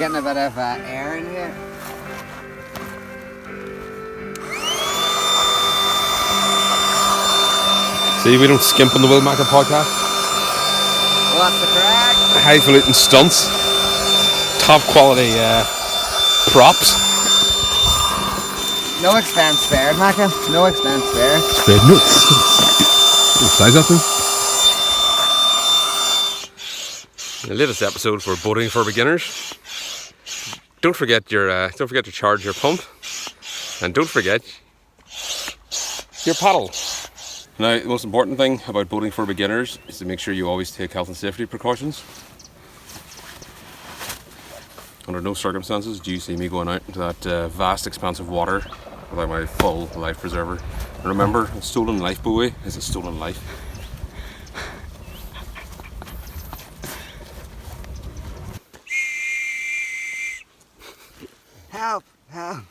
getting a bit of air in here. See, we don't skimp on the WilMacca podcast. What's the crack? Highfalutin stunts. Top quality props. No expense spared, Macca. No expense spared. Spread nuts. Size that thing. The latest episode for boating for beginners. Don't forget to charge your pump, and don't forget your paddle. Now, the most important thing about boating for beginners is to make sure you always take health and safety precautions. Under no circumstances do you see me going out into that vast expanse of water without my full life preserver. And remember, a stolen life buoy is a stolen life. Help! Help!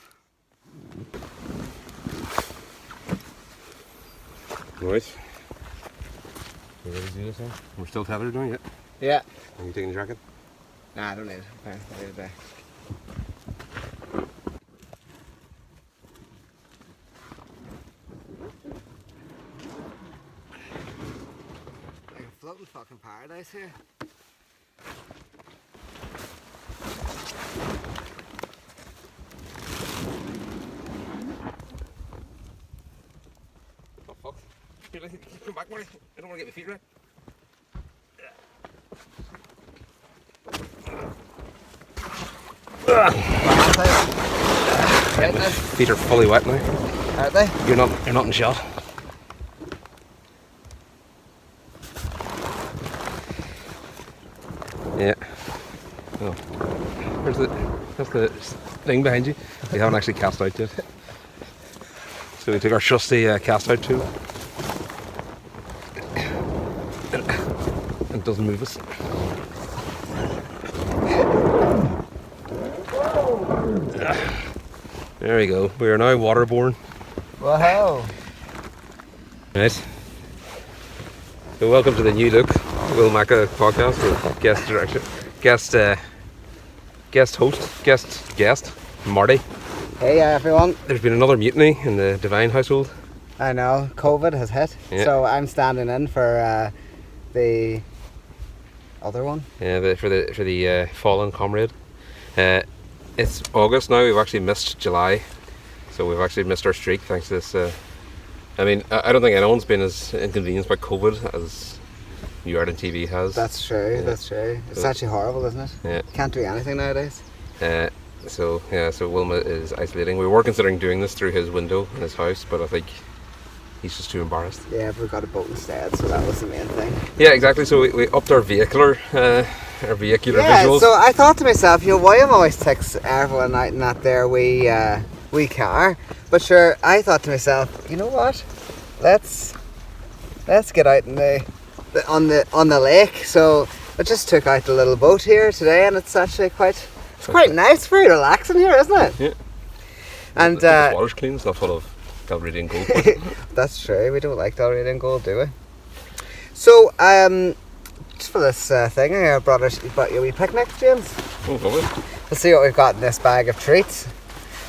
Right. You ready to do this now? We're still tethered, doing it? Yeah. Are you taking the jacket? Nah, I don't need it. Okay, I'll leave it there. Like a floating fucking paradise here. Oh fuck. Come back, Marty. I don't want to get my feet wet. Feet are fully wet now. Are they? You're not in shot. Yeah. Oh. That's the thing behind you. We haven't actually cast out yet. So we took our trusty cast out tool. It doesn't move us. There we go. We are now waterborne. Whoa! Right. So welcome to the new look WilMacca podcast with guest Marty. Hey everyone. There's been another mutiny in the Divine household. I know, COVID has hit, so I'm standing in for the other one. Yeah, for the fallen comrade. It's August now. We've actually missed July, so we've actually missed our streak thanks to this. I mean, I don't think anyone's been as inconvenienced by COVID as New Ireland TV has. That's true. Yeah. That's true. It's actually horrible, isn't it? Yeah. Can't do anything nowadays. So Wilma is isolating. We were considering doing this through his window in his house, but I think he's just too embarrassed. Yeah, we got a boat instead, so that was the main thing. Yeah, exactly. So we upped our vehicular visuals. Yeah, so I thought to myself, William always takes everyone out in that there wee car. But sure, I thought to myself, you know what? Let's get out in on the lake. So I just took out the little boat here today, and it's actually quite nice, very relaxing here, isn't it? Yeah. And the water's clean. It's not full of Dalradian gold. That's true. We don't like Dalradian gold, do we? So just for this thing, I brought you a wee picnic, James. Oh, lovely. Let's see what we've got in this bag of treats.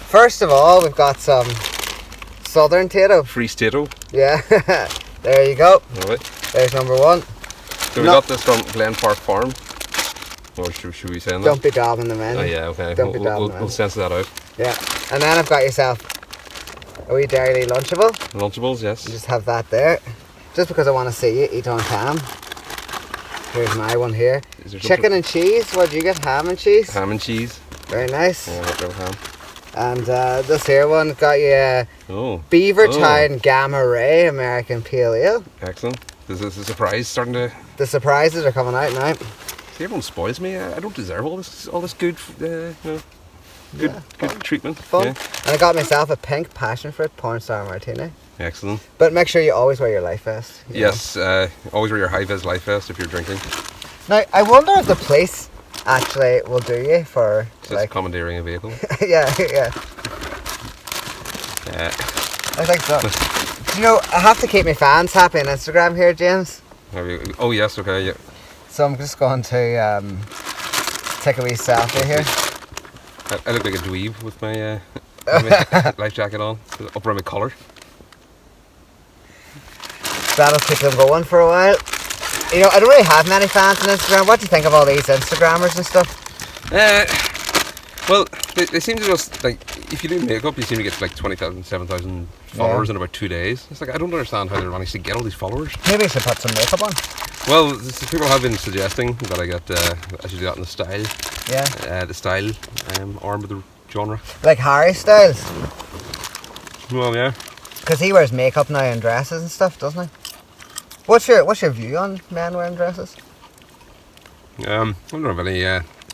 First of all, we've got some southern tato. Free tato. Yeah, there you go. Lovely. There's number one. So we got this from Glen Park Farm. Or should we say that? Don't be dabbing them in. Oh yeah, okay. We'll censor that out. Yeah, and then I've got yourself a wee Dairy Lunchable. Lunchables, yes. You just have that there. Just because I want to see you eat on cam. Here's my one here. Chicken and cheese. What did you get? Ham and cheese? Ham and cheese. Very nice. Yeah, I ham. And this here one got you Beavertown Gamma Ray American Pale Ale. Excellent. This is a surprise starting to... The surprises are coming out now. See, everyone spoils me. I don't deserve all this good, good treatment. Fun. Yeah. And I got myself a pink passion fruit porn star martini. Excellent. But make sure you always wear your life vest. Yes, always wear your high-vis life vest if you're drinking. Now, I wonder if the police actually will do you for Just commandeering a vehicle. yeah. I think so. I have to keep my fans happy on Instagram here, James. Oh yes, okay, yeah. So I'm just going to take a wee selfie here. I look like a dweeb with my, my life jacket on, up around my collar. That'll keep them going for a while. You know, I don't really have many fans on Instagram. What do you think of all these Instagrammers and stuff? Well, they seem to just, like, if you do makeup, you seem to get like 20,000, 7,000 followers in about 2 days. It's like, I don't understand how they manage to get all these followers. Maybe I should put some makeup on. Well, people have been suggesting that I should do that in the style. Yeah. The style arm of the genre. Like Harry Styles. Well, yeah. Because he wears makeup now and dresses and stuff, doesn't he? What's your view on men wearing dresses? I don't have any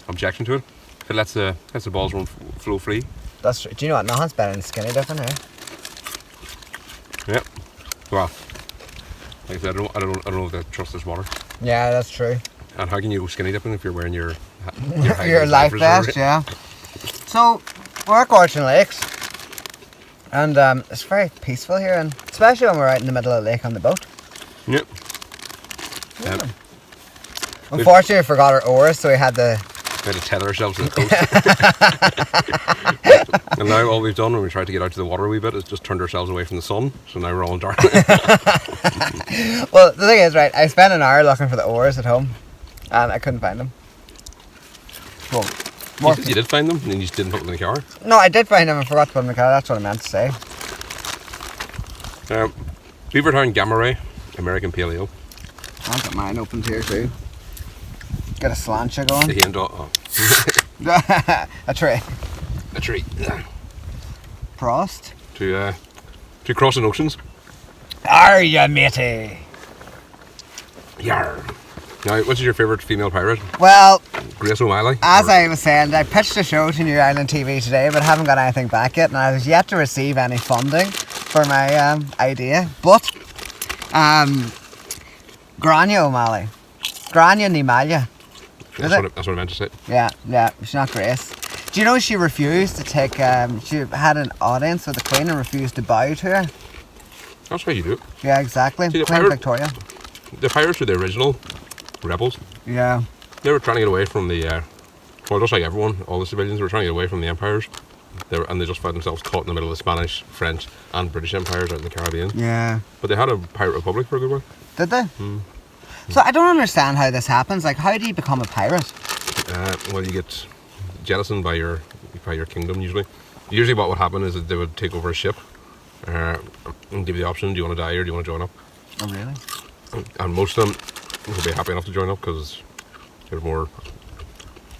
objection to it. If it lets the balls run flow free. That's true. Do you know what? Nothing's better than skinny dipping, eh? Yeah. Well, like I said, I don't know if they trust this water. Yeah, that's true. And how can you go skinny dipping if you're wearing your your life vest? Yeah. So we're at Gortin Lakes, and it's very peaceful here, and especially when we're out in the middle of the lake on the boat. Yep. Yeah. Unfortunately, we forgot our oars, so we had to tether ourselves to the coast. And now all we've done when we tried to get out to the water a wee bit is just turned ourselves away from the sun. So now we're all in darkness. Well, the thing is, right, I spent an hour looking for the oars at home and I couldn't find them. Well, you did find them and then you just didn't put them in the car? No, I did find them and forgot to put them in the car. That's what I meant to say. Beavertown Gamma Ray, American Pale Ale. I've got mine opened here too. Get a slancha going. The hand A tray. A treat. Prost. To crossing oceans. Are ya, matey? Yar. Now, what's your favourite female pirate? Well, Grace O'Malley? As I was saying, I pitched a show to New Ireland TV today, but haven't got anything back yet, and I was yet to receive any funding for my idea. But, Grainne O'Malley. Grainne ni Malia. That's what I meant to say. Yeah, she's not Grace. Do you know she refused to take, she had an audience with the Queen and refused to bow to her? That's how you do it. Yeah, exactly. See, Queen Victoria. The pirates were the original rebels. Yeah. They were trying to get away from the, well, just like everyone, all the civilians were trying to get away from the empires. And they just found themselves caught in the middle of the Spanish, French and British empires out in the Caribbean. Yeah. But they had a pirate republic for a good while. Did they? So I don't understand how this happens. Like, how do you become a pirate? Well, you get jettisoned by your kingdom usually. Usually what would happen is that they would take over a ship and give you the option, do you want to die or do you want to join up? Oh, really? And most of them would be happy enough to join up because they're more...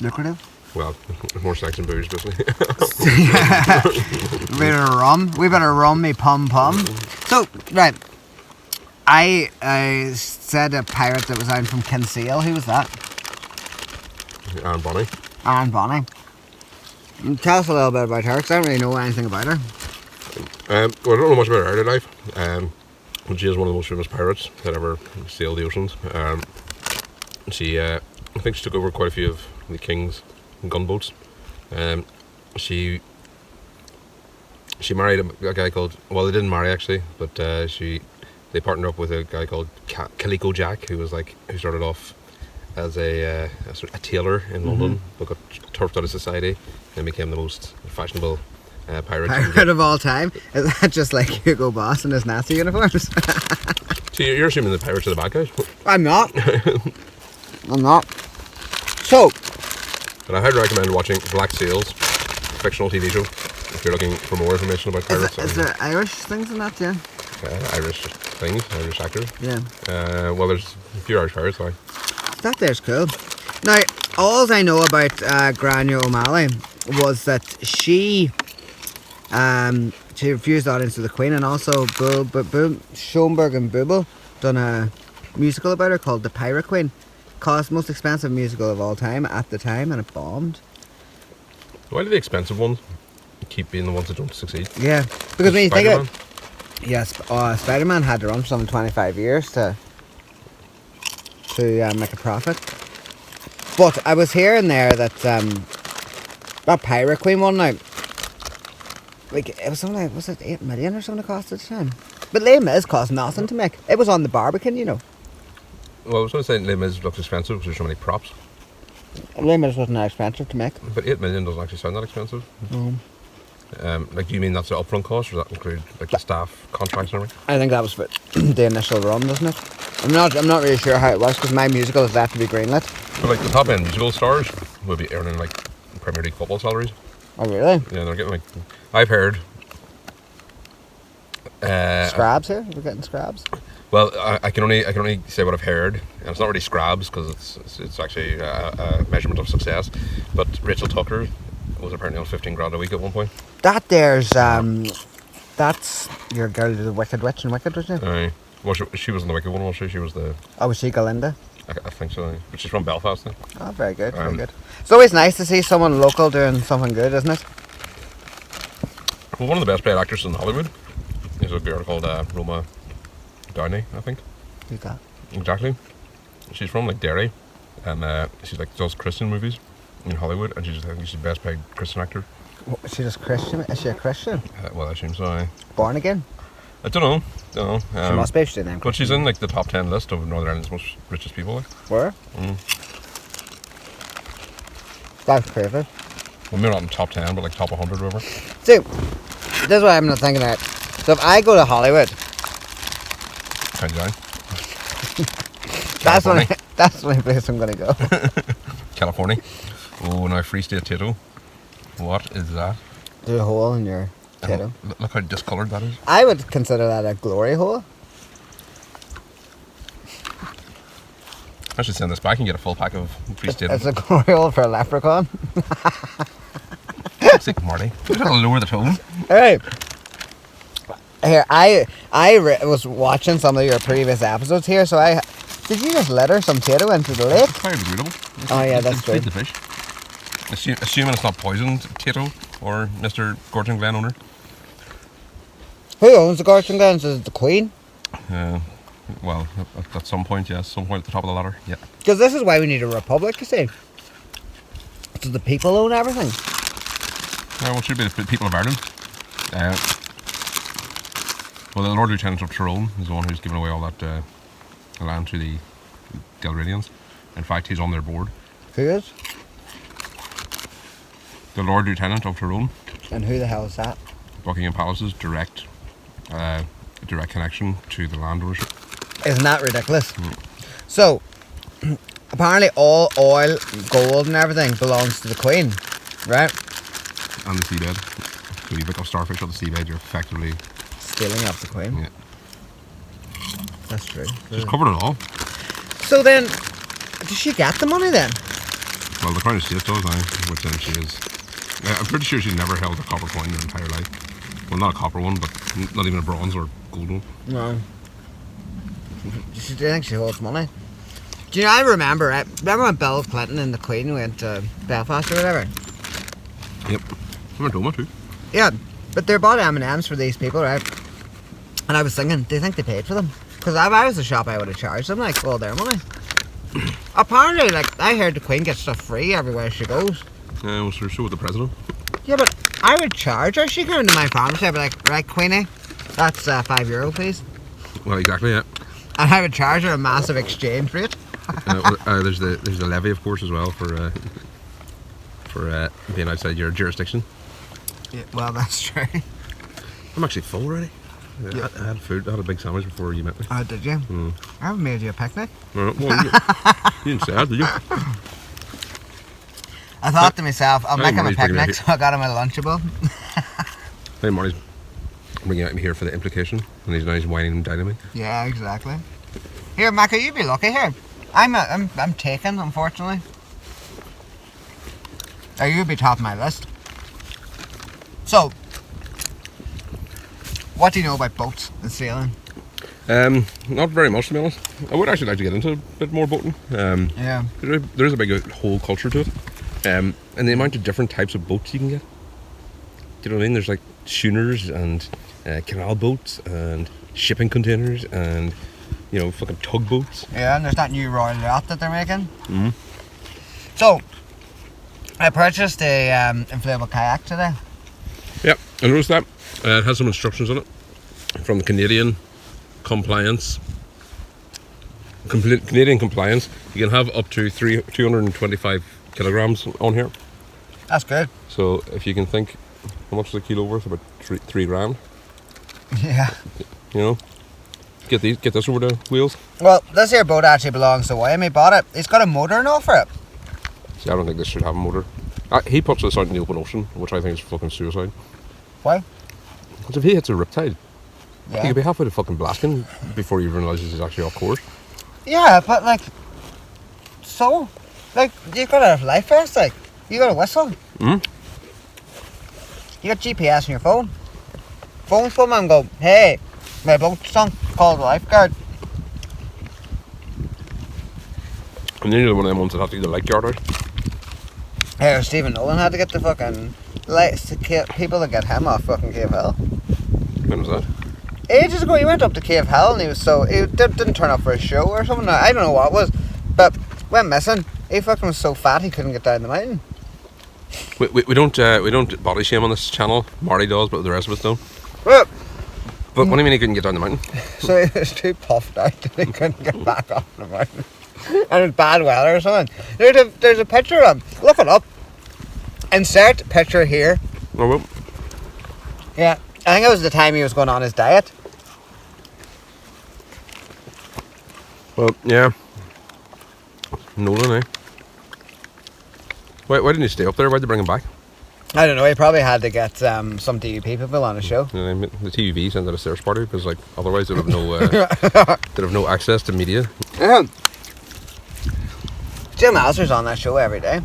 Lucrative? Well, more sex and booze, basically. We better rum me pum. So, right. I said a pirate that was out from Kinsale. Who was that? And Bonny. Anne Bonny. Tell us a little bit about her, because I don't really know anything about her. Well, I don't know much about her early life. But she is one of the most famous pirates that ever sailed the oceans. She, I think she took over quite a few of the king's gunboats. She married a guy called, well, they didn't marry actually, but they partnered up with a guy called Calico Jack, who started off as a tailor in London, but got turfed out of society and became the most fashionable pirate of all time. Is that just like Hugo Boss in his Nazi uniforms? So you're assuming the pirates are the bad guys? I'm not. I'm not. So, but I highly recommend watching Black Sails, fictional TV show, if you're looking for more information about pirates. Is there Irish things in that, yeah? Irish things, Irish actors. Yeah. Well, there's a few Irish pirates, sorry. That there's cool. Now, all I know about Grainne O'Malley was that she refused audience to the Queen, and also Schoenberg and Bubel done a musical about her called The Pirate Queen. Cost most expensive musical of all time at the time, and it bombed. Why do the expensive ones keep being the ones that don't succeed? Yeah, because when you think of it, yes, Spider-Man had to run for some 25 years to make a profit. But I was hearing there that that Pirate Queen one night, like it was something like, was it 8 million or something it cost at the time? But Les Mis cost nothing to make. It was on the Barbican, you know. Well, I was going to say Les Mis looks expensive because there's so many props. Les Mis wasn't that expensive to make. But 8 million doesn't actually sound that expensive. Mm. Like, do you mean that's the upfront cost, or does that include like the staff contracts and everything? I think that was for the initial run, doesn't it? I'm not really sure how it was because my musical is left to be greenlit. But like the top end musical stars will be earning like Premier League football salaries. Oh really? Yeah, they're getting like, I've heard. Scrabs here? We're getting scrabs. Well, I can only say what I've heard, and it's not really scrabs because it's actually a measurement of success. But Rachel Tucker was apparently on 15 grand a week at one point. That's your girl, the Wicked Witch in Wicked, wasn't it? Aye. Well, she was in the Wicked one, was she? She was the... Oh, was she Galinda? I think so, but she's from Belfast then. Oh, very good, very good. It's always nice to see someone local doing something good, isn't it? Well, one of the best paid actresses in Hollywood is a girl called Roma Downey, I think. Who's that? Exactly. She's from like Derry, and she's like does Christian movies in Hollywood, and I think she's the best paid Christian actor. Is she just Christian? Is she a Christian? Well, I assume so. Aye. Born again? I don't know. She must be. She's but she's in like the top 10 list of Northern Ireland's most richest people. Like. Where? That's perfect. Well, maybe not in top 10, but like top 100 or whatever. See, this is what I'm not thinking about. So if I go to Hollywood, County Down. that's the only place I'm going to go. California. Oh, now Free State Tato. What is that? There's a hole in your potato. Look how discoloured that is. I would consider that a glory hole. I should send this back and get a full pack of Free State. It's a glory hole for a leprechaun. Sick Marty. You gotta lower the tone. Hey. Here, I was watching some of your previous episodes here, so did you just litter some tato into the lake? It's biodegradable. Oh yeah, that's true. Feed the fish. Assuming it's not poisoned tato or Mr. Gortin Glen owner. Who owns the Gortin Glens? Is it the Queen? Well, at some point, yes. Some point at the top of the ladder, yeah. Because this is why we need a republic, you see. So the people own everything. Well, it should be the people of Ireland. Well, the Lord Lieutenant of Tyrone is the one who's given away all that land to the Galradians. In fact, he's on their board. Who is? The Lord Lieutenant of Tyrone. And who the hell is that? Buckingham Palace's direct connection to the land ownership. Isn't that ridiculous? So, apparently all oil, gold and everything belongs to the Queen, right? And the seabed. So you pick up starfish on the seabed, you're effectively... stealing off the Queen? Yeah. That's true. She's covered it all. So then, does she get the money then? Well, the Crown Estate does now, which then she is... I'm pretty sure she's never held a copper coin in her entire life. Well, not a copper one, but not even a bronze or gold one. No. Do you think she holds money? Do you know, I remember, right? Remember when Bill Clinton and the Queen went to Belfast or whatever? Yep. I went Roma too. Yeah, but they bought M&Ms for these people, right? And I was thinking, do you think they paid for them? Because if I was the shop, I would have charged them, like, all their money. Apparently, like, I heard the Queen gets stuff free everywhere she goes. Yeah, well, so with the President. Yeah, but I would charge her. She came to my pharmacy, I'd be like, right, Queenie, that's €5, please. Well, exactly, yeah. And I would charge her a massive exchange rate. There's the levy, of course, as well for being outside your jurisdiction. Yeah, well, that's true. I'm actually full already. Yeah. I had food. I had a big sandwich before you met me. Oh, did you? I haven't made you a picnic. Well, you didn't say that, did you? I thought to myself, I'll make him a Marty's bringing picnic, it so I got him a Lunchable. Hey, Marty's bringing out me here for the implication, and he's now whining and dining me. Yeah, exactly. Here, Macca, you be lucky here. I'm taken, unfortunately. Or you'd be top of my list. So, what do you know about boats and sailing? Not very much, to be honest. I would actually like to get into a bit more boating. Yeah. There is a big whole culture to it. And the amount of different types of boats you can get. Do you know what I mean? There's like schooners and canal boats and shipping containers and, you know, fucking tugboats. Yeah, and there's that new Royal Yacht that they're making. So, I purchased a inflatable kayak today. Yep, I noticed that. It has some instructions on it from the Canadian compliance. Canadian compliance. You can have up to 225 kilograms on here. That's good. So if you can think, how much is a kilo worth? About three grand. Yeah. You know, get this over the wheels. Well, this here boat actually belongs to William. He bought it. He's got a motor and all for it. See, I don't think this should have a motor. He puts this out in the open ocean, which I think is fucking suicide. Why? Because if he hits a riptide, Yeah. he could be halfway to fucking blasting before he realises he's actually off course. Yeah, but like, so, like, you got a life vest, like, you got a whistle. Mm. You got GPS on your phone. Phone someone and go, hey, my boat's sunk, call the lifeguard. And then you're one of them ones that have to get the light guard out. Here, Stephen Nolan had to get the fucking lights to people to get him off fucking Cave Hill. When was that? Ages ago, he went up to Cave Hill and he didn't turn up for a show or something. I don't know what it was, but went missing. He fucking was so fat he couldn't get down the mountain. We don't body shame on this channel. Marty does, but the rest of us don't. Well, But what do you mean he couldn't get down the mountain? so he was too puffed out that he couldn't get back off the mountain. And it's bad weather or something. There's a picture of him. Look it up. Insert picture here. Oh well. Yeah, I think it was the time he was going on his diet. Well, yeah. Nolan, eh? Why didn't he stay up there? Why'd they bring him back? I don't know, he probably had to get some DUP people on a show. The TVV sent out a search party because, like, otherwise they'd have no they'd have no access to media. Yeah. Jim Alser's on that show every day.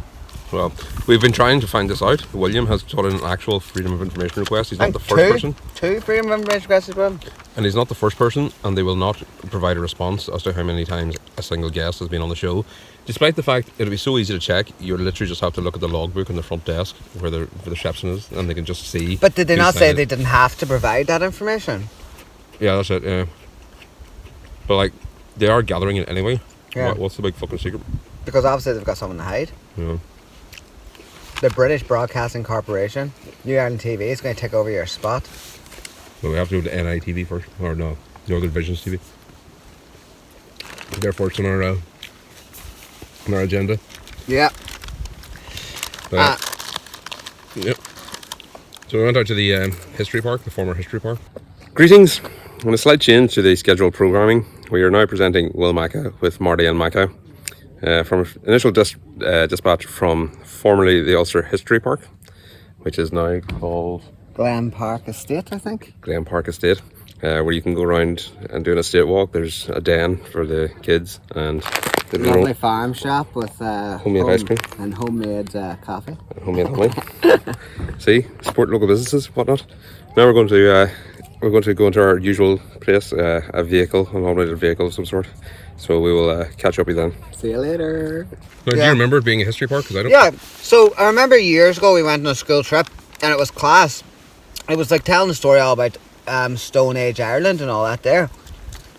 Well, we've been trying to find this out. William has put in an actual Freedom of Information request. He's not the first person. Two Freedom of Information requests as well. And he's not the first person, and they will not provide a response as to how many times a single guest has been on the show. Despite the fact it'll be so easy to check, you literally just have to look at the logbook on the front desk where the reception is, and they can just see. But did they not say signed they it. didn't have to provide that information? Yeah, that's it, yeah. But, like, they are gathering it anyway. Yeah. What's the big fucking secret? Because obviously they've got something to hide. Yeah. The British Broadcasting Corporation, New Ireland TV, is going to take over your spot. Well, we have to go to NITV first, or no, Northern Visions TV. Therefore, it's on our agenda. Yeah. Yep. So we went out to the history park, the former history park. Greetings. On a slight change to the scheduled programming, we are now presenting WilMacca with Marty and Macca from initial dispatch from formerly the Ulster History Park, which is now called Glen Park Estate, I think. Glen Park Estate, where you can go around and do an estate walk. There's a den for the kids and the Lovely farm shop with homemade ice cream and homemade coffee. Homemade honey. See, support local businesses, whatnot. Now we're going to go into our usual place, a vehicle, an automated vehicle of some sort. So we will catch up with you then. See you later. Now, do you remember it being a history park? Because I don't. Yeah, so I remember years ago we went on a school trip and it was class. It was like telling a story all about Stone Age Ireland and all that there.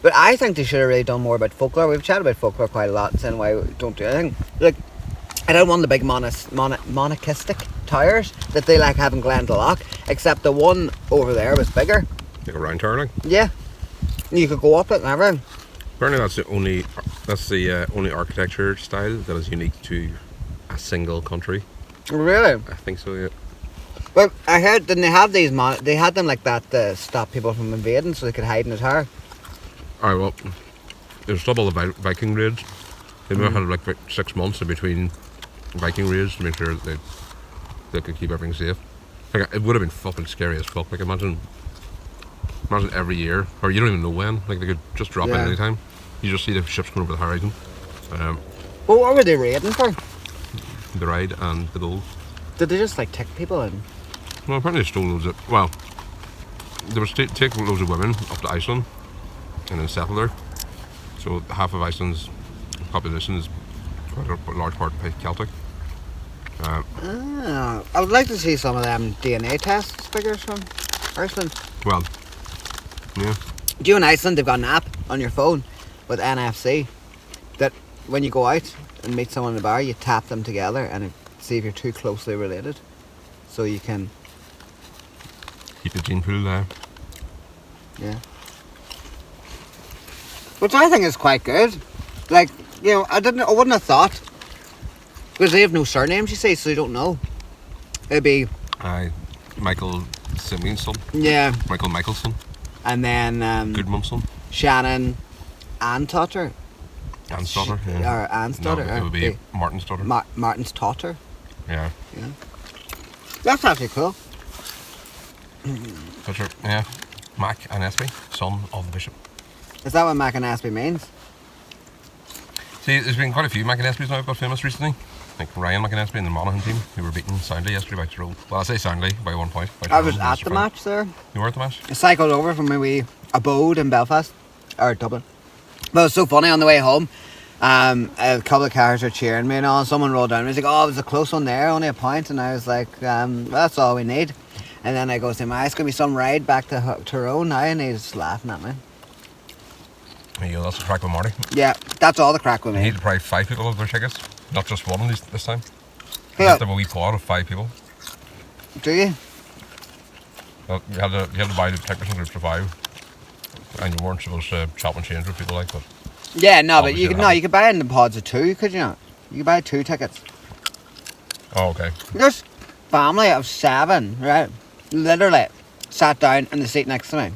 But I think they should have really done more about folklore. We've chatted about folklore quite a lot and saying why we don't do anything. Like, I don't want the big monarchistic towers that they like have in Glendalough, except the one over there was bigger. Like a round tower, like? Yeah. You could go up it and everything. Apparently that's the only architecture style that is unique to a single country. Really? I think so, yeah. Well, I heard, didn't they have these, they had them like that to stop people from invading so they could hide in the tower. Alright, well, there's still all the Viking raids. They might have had like 6 months in between Viking raids to make sure that they could keep everything safe. Like, it would have been fucking scary as fuck. Like, imagine every year, or you don't even know when. Like, they could just drop in anytime. You just see the ships coming over the horizon. Well, what were they raiding for? The ride and the gold. Did they just like take people in? Well, apparently they stole loads of. Well, they were take loads of women up to Iceland and then settle there. So half of Iceland's population is quite a large part Celtic. I would like to see some of them DNA test figures from Iceland. Well, yeah. Do you in Iceland, they've got an app on your phone with NFC that when you go out and meet someone in the bar, you tap them together and it see if you're too closely related. So you can Keep the gene pool there. Yeah. Which I think is quite good. Like, you know, I wouldn't have thought Because they have no surnames, you say, so you don't know. It'd be... Michael Simeonson. Yeah. Michael Michelson. And then... Goodmumson. Shannon Antotter. Anne's daughter, yeah. Or Anne's daughter. No, it would be Martin's daughter. Martin's daughter. Yeah. That's actually cool. Picture, yeah. Mac and Espy, son of the bishop. Is that what Mac and Espy means? See, there's been quite a few Mac and Espys now who've got famous recently. Like Ryan McAnespy and the Monaghan team, who were beaten soundly yesterday by Tyrone. Well, I say soundly, by 1 point. I was at the match there. You were at the match? I cycled over from my wee abode in Belfast, or Dublin. But it was so funny on the way home. A couple of cars were cheering me and all. Someone rolled down and was like, "Oh, it was a close one there, only a point." And I was like, well, "That's all we need." And then I go to him, "It's going to be some ride back to Tyrone now," and he's laughing at me. There you go, that's the crack with Marty. Yeah, that's all the crack with You me. need to probably 5 people have their tickets, not just one this time. You Yeah. have to have a wee pod of 5 people. Do you? Well, you had to buy the tickets in groups of 5, and you weren't supposed to chop and change with people like that. Yeah, no, but Obviously you could it no, you could buy it in the pods of 2, could you not? You could buy 2 tickets. Oh, okay. There's family of 7, right? Literally sat down in the seat next to me.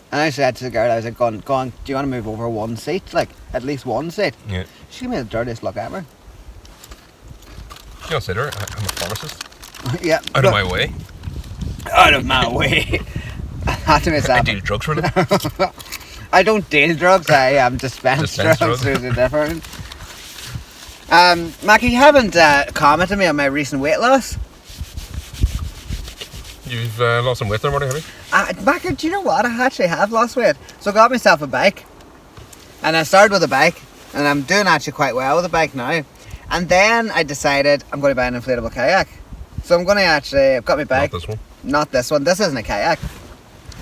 And I said to the girl, I was like, go on, do you want to move over 1 seat? Like, at least 1 seat. Yeah. She gave me the dirtiest look ever. You know, sit there, I'm a pharmacist. Yeah. Out of my way. Out of my way. I had to myself. I deal drugs for them. I don't deal drugs, I dispense drugs. There's a difference. Mackie, you haven't commented me on my recent weight loss. You've lost some weight there, Marty, have you? Mackie, do you know what? I actually have lost weight. So I got myself a bike. And I started with a bike. And I'm doing actually quite well with a bike now. And then I decided I'm going to buy an inflatable kayak. So I'm going to actually... I've got my bike. Not this one. Not this one. This isn't a kayak.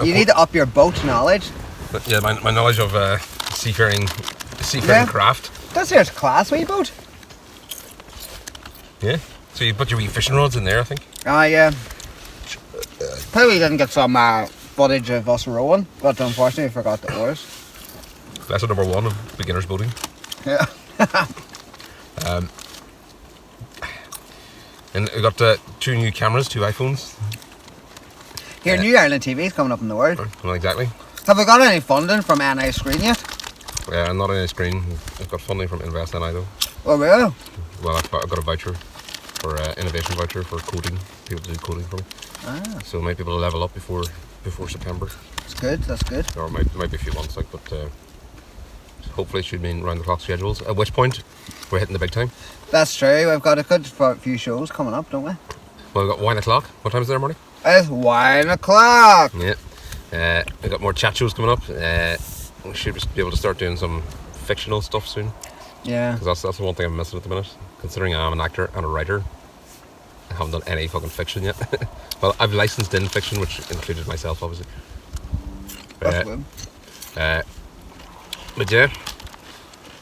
You need to up your boat knowledge. Yeah, my knowledge of seafaring craft. This here's a class wee boat. Yeah. So you put your wee fishing rods in there, I think. Oh, yeah. Probably didn't get some footage of us rowing, but unfortunately forgot the oars. Lesson number 1 of beginner's boating. Yeah. And we got 2 new cameras, 2 iPhones. Here, New Ireland TV's coming up in the world. Well, exactly. Have we got any funding from NI Screen yet? Yeah, not on any screen. I've got funding from Invest NI though. Oh, really? Well, I've got a voucher for innovation voucher for coding. People to do coding for me. Ah, So I might be able to level up before September. that's good, that's good. Or it might be a few months, like, but hopefully it should mean round the clock schedules. At which point we're hitting the big time. That's true, we've got a good few shows coming up, don't we? Well, we've got wine o'clock. What time is there, Marty? It's 1 o'clock. Yeah. We've got more chat shows coming up. We should be able to start doing some fictional stuff soon. Yeah. Because that's the one thing I'm missing at the minute. Considering I'm an actor and a writer, I haven't done any fucking fiction yet. Well, I've licensed in fiction, which included myself, obviously. That's good. But yeah,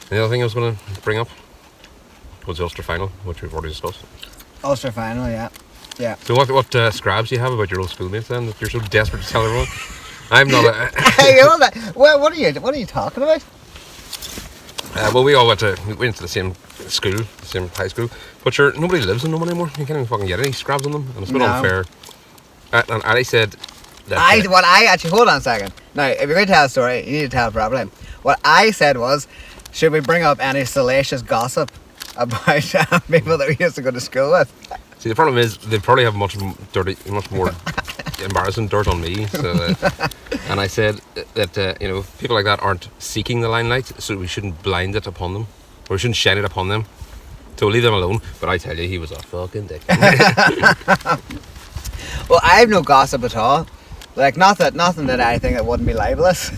the other thing I was going to bring up was the Ulster final, which we've already discussed. Ulster final, yeah. Yeah. So what scrabs do you have about your old schoolmates then, that you're so desperate to tell everyone? I'm not a... Hey, hold on. What are you talking about? Well, we all went to the same school, the same high school, but sure, nobody lives in them anymore. You can't even fucking get any scrabs on them, and it's a bit unfair. And I said that... Hold on a second. Now, if you're going to tell a story, you need to tell it properly. What I said was, should we bring up any salacious gossip about people that we used to go to school with? See, the problem is, they probably have much more embarrassing dirt on me. So, and I said that, people like that aren't seeking the limelight, so we shouldn't blind it upon them, or we shouldn't shine it upon them. So we'll leave them alone. But I tell you, he was a fucking dick. Well, I have no gossip at all. Like, nothing that I think that wouldn't be libelous.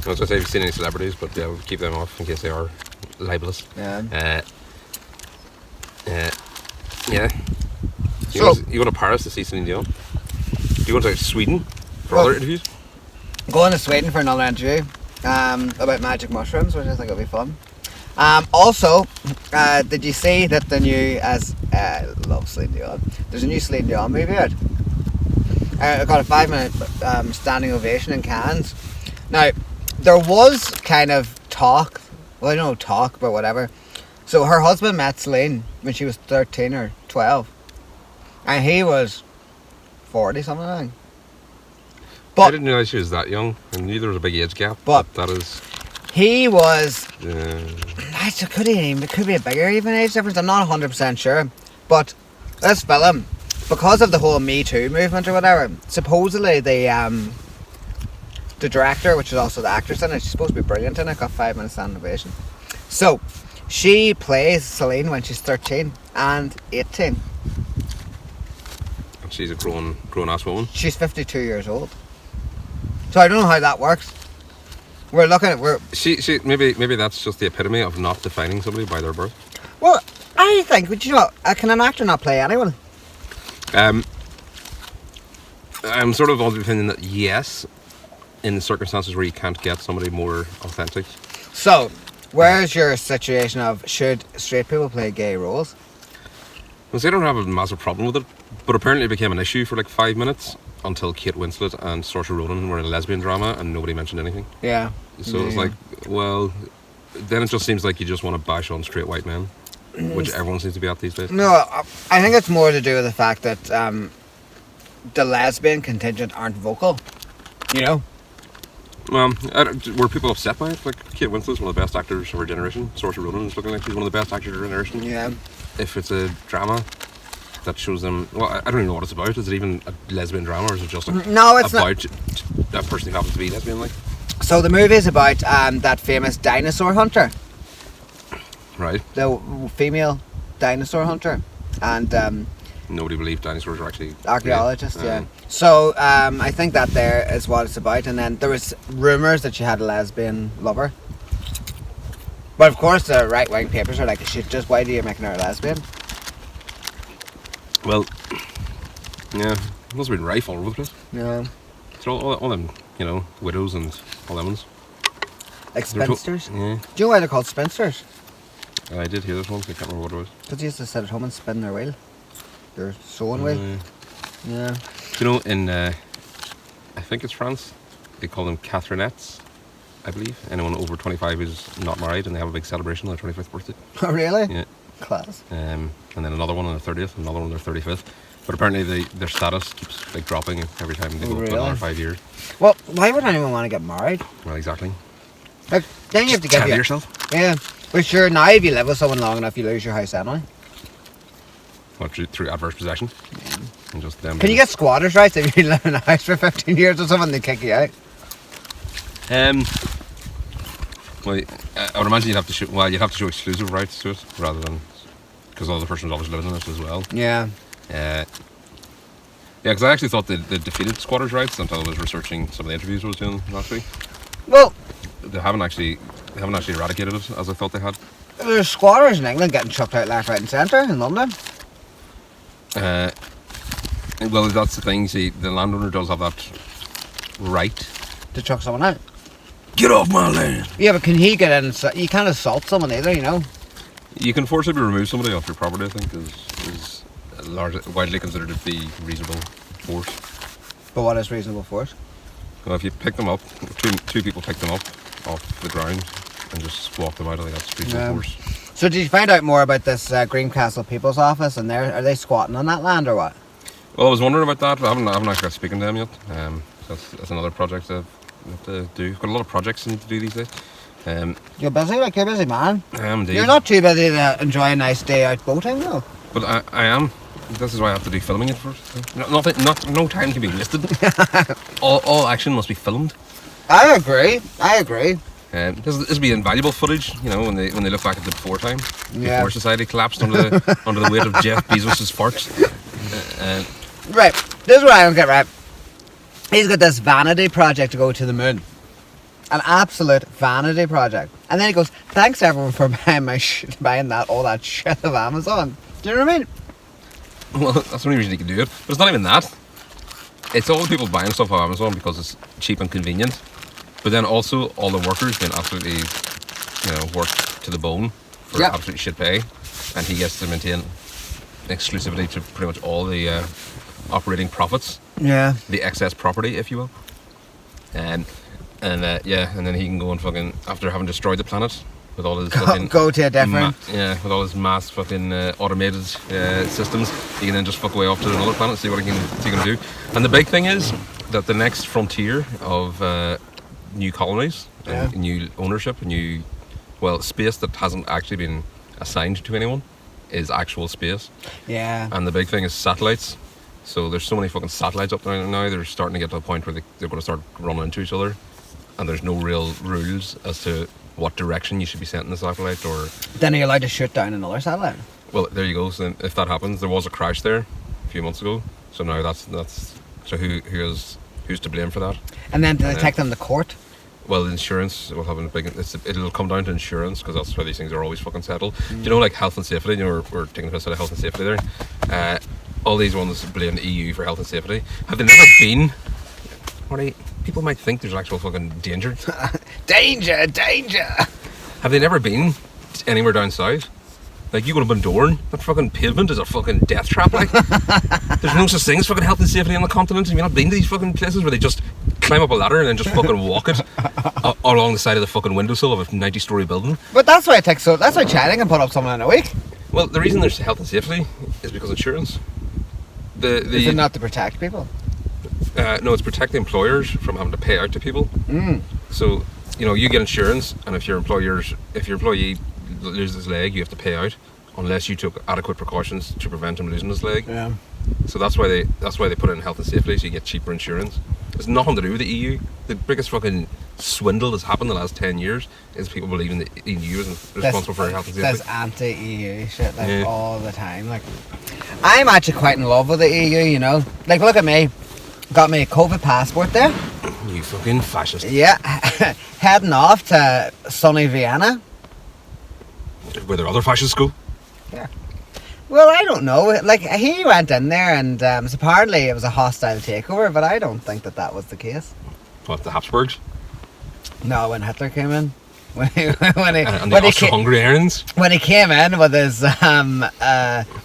I was going to say, if you've seen any celebrities, but yeah, we'll keep them off in case they are libelous. Yeah. Yeah. You go to Paris to see Celine Dion? You go to Sweden for other interviews? Going to Sweden for another interview about magic mushrooms, which I think will be fun. Also, did you see that the new, I love Celine Dion, there's a new Celine Dion movie out. I got a 5-minute standing ovation in Cannes. Now, there was kind of talk, but whatever, So her husband met Celine when she was 13 or 12. And he was 40 something, I think. But I didn't realise she was that young, and neither was a big age gap. But that is. He was. It It could be a bigger even age difference. I'm not 100% sure. But this film, because of the whole Me Too movement or whatever, supposedly the director, which is also the actress in it, she's supposed to be brilliant in it, got 5 minutes standing ovation. So she plays Celine when she's 13 and 18. And she's a grown ass woman. She's 52 years old. So I don't know how that works. She maybe that's just the epitome of not defining somebody by their birth. Well, I think, you know, can an actor not play anyone? I'm sort of of the opinion that yes, in the circumstances where you can't get somebody more authentic. So, where's your situation of should straight people play gay roles? Well, see, I don't have a massive problem with it, but apparently it became an issue for like 5 minutes until Kate Winslet and Saoirse Ronan were in a lesbian drama and nobody mentioned anything. Yeah. So it's like, well, then it just seems like you just want to bash on straight white men, which everyone seems to be at these days. No, I think it's more to do with the fact that the lesbian contingent aren't vocal, you know? Were people upset by it? Like, Kate Winslet's one of the best actors of her generation. Saoirse Ronan is looking like she's one of the best actors of her generation. Yeah. If it's a drama that shows them, well, I don't even know what it's about. Is it even a lesbian drama, or is it just like no, it's about that person who happens to be lesbian? Like, so the movie is about that famous dinosaur hunter, right? the female dinosaur hunter, and nobody believed dinosaurs are actually archaeologists. Yeah. So I think that there is what it's about, and then there was rumours that she had a lesbian lover. But of course, the right-wing papers are like, "Shit, just why do you making her a lesbian?" Well, yeah, it must have been rife all over the place. Yeah. So all them, you know, widows and all them ones. Like spinsters? Yeah. Do you know why they're called spinsters? I did hear this one, so I can't remember what it was. Because they used to sit at home and spin their wheel. Their sewing wheel. Yeah. You know, in, I think it's France, they call them Catherinettes, I believe. Anyone over 25 who's not married, and they have a big celebration on their 25th birthday. Oh, really? Yeah. Class. And then another one on their 30th, another one on their 35th. But apparently their status keeps like dropping every time they go up another 5 years. Well, why would anyone want to get married? Well, exactly. Like, then you have to give yourself. Yeah. But sure, now if you live with someone long enough, you lose your house anyway. Well, through adverse possession. Yeah. And just them. Can you get squatters' rights if you live in a house for 15 years or something? They kick you out. Well, I would imagine you'd have to show. Well, you'd have to show exclusive rights to it rather than because the other person's obviously living in it as well. Yeah. Yeah, because I actually thought they defeated squatters' rights until I was researching some of the interviews I was doing last week. Well, they haven't actually eradicated it as I thought they had. There's squatters in England getting chucked out left, right, and centre in London. Well, that's the thing. See, the landowner does have that right to chuck someone out. Get off my land. Yeah, but can he get in? You can't assault someone either, you know. You can forcibly remove somebody off your property. I think is widely considered to be reasonable force. But what is reasonable force? Well, if you pick them up, two people pick them up off the ground and just walk them out, I think that's reasonable force. So did you find out more about this Greencastle People's Office, and are they squatting on that land or what? Well, I was wondering about that, but I haven't actually got speaking to them yet. That's another project I have to do. I've got a lot of projects I need to do these days. You're busy, like you're a busy man. I am indeed. You're not too busy to enjoy a nice day out boating though. But I am. This is why I have to do filming it first. No time can be wasted. all action must be filmed. I agree. This will be invaluable footage, you know, when they look back at the before time. Yeah. Before society collapsed under the weight of Jeff Bezos' farts. Right. This is what I don't get right. He's got this vanity project to go to the moon. An absolute vanity project. And then he goes, thanks everyone for buying all that shit of Amazon. Do you know what I mean? Well, that's the only reason he can do it. But it's not even that. It's all the people buying stuff on Amazon because it's cheap and convenient. But then also all the workers being absolutely, worked to the bone for absolute shit pay. And he gets to maintain exclusivity to pretty much all the operating profits. Yeah. The excess property, if you will. And then he can go and fucking, after having destroyed the planet with all his fucking Go to a different. with all his mass fucking automated systems. He can then just fuck away off to another planet, see what he can do. And the big thing is that the next frontier of new colonies, new ownership, new space that hasn't actually been assigned to anyone is actual space. Yeah. And the big thing is satellites. So there's so many fucking satellites up there now. They're starting to get to a point where they're going to start running into each other, and there's no real rules as to what direction you should be sending the satellite. Or then are you allowed to shoot down another satellite? Well, there you go. So if that happens, there was a crash there a few months ago. So now that's so who's to blame for that? And then do they take them to court? Well, insurance will have a big. It'll come down to insurance, because that's why these things are always fucking settled. Do you know, like health and safety? You know, we're taking a piss out of health and safety there. All these ones blame the EU for health and safety. Have they never been? Marty, people might think there's actual fucking danger. Danger! Have they never been anywhere down south? Like, you go to Bundoran, that fucking pavement is a fucking death trap, like. There's no such thing as fucking health and safety on the continent. Have you not been to these fucking places where they just climb up a ladder and then just fucking walk it along the side of the fucking windowsill of a 90-story building? But that's why that's why China can put up something in a week. Well, the reason there's health and safety is because insurance. Is it not to protect people? No, it's protect the employers from having to pay out to people. So, you get insurance, and if your employee loses his leg, you have to pay out, unless you took adequate precautions to prevent him losing his leg. Yeah. So that's why they put it in health and safety, so you get cheaper insurance. It's nothing to do with the EU. The biggest fucking swindle that's happened in the last 10 years is people believing the EU isn't responsible for health and safety. There's anti-EU shit all the time. Like, I'm actually quite in love with the EU. Like, look at me, got me a COVID passport there. You fucking fascist. Yeah, heading off to sunny Vienna. Where there other fascists go? Yeah. Well, I don't know. Like, he went in there, and apparently it was a hostile takeover, but I don't think that was the case. What, the Habsburgs? No, when Hitler came in. And the Austro-Hungarians? When he came in with his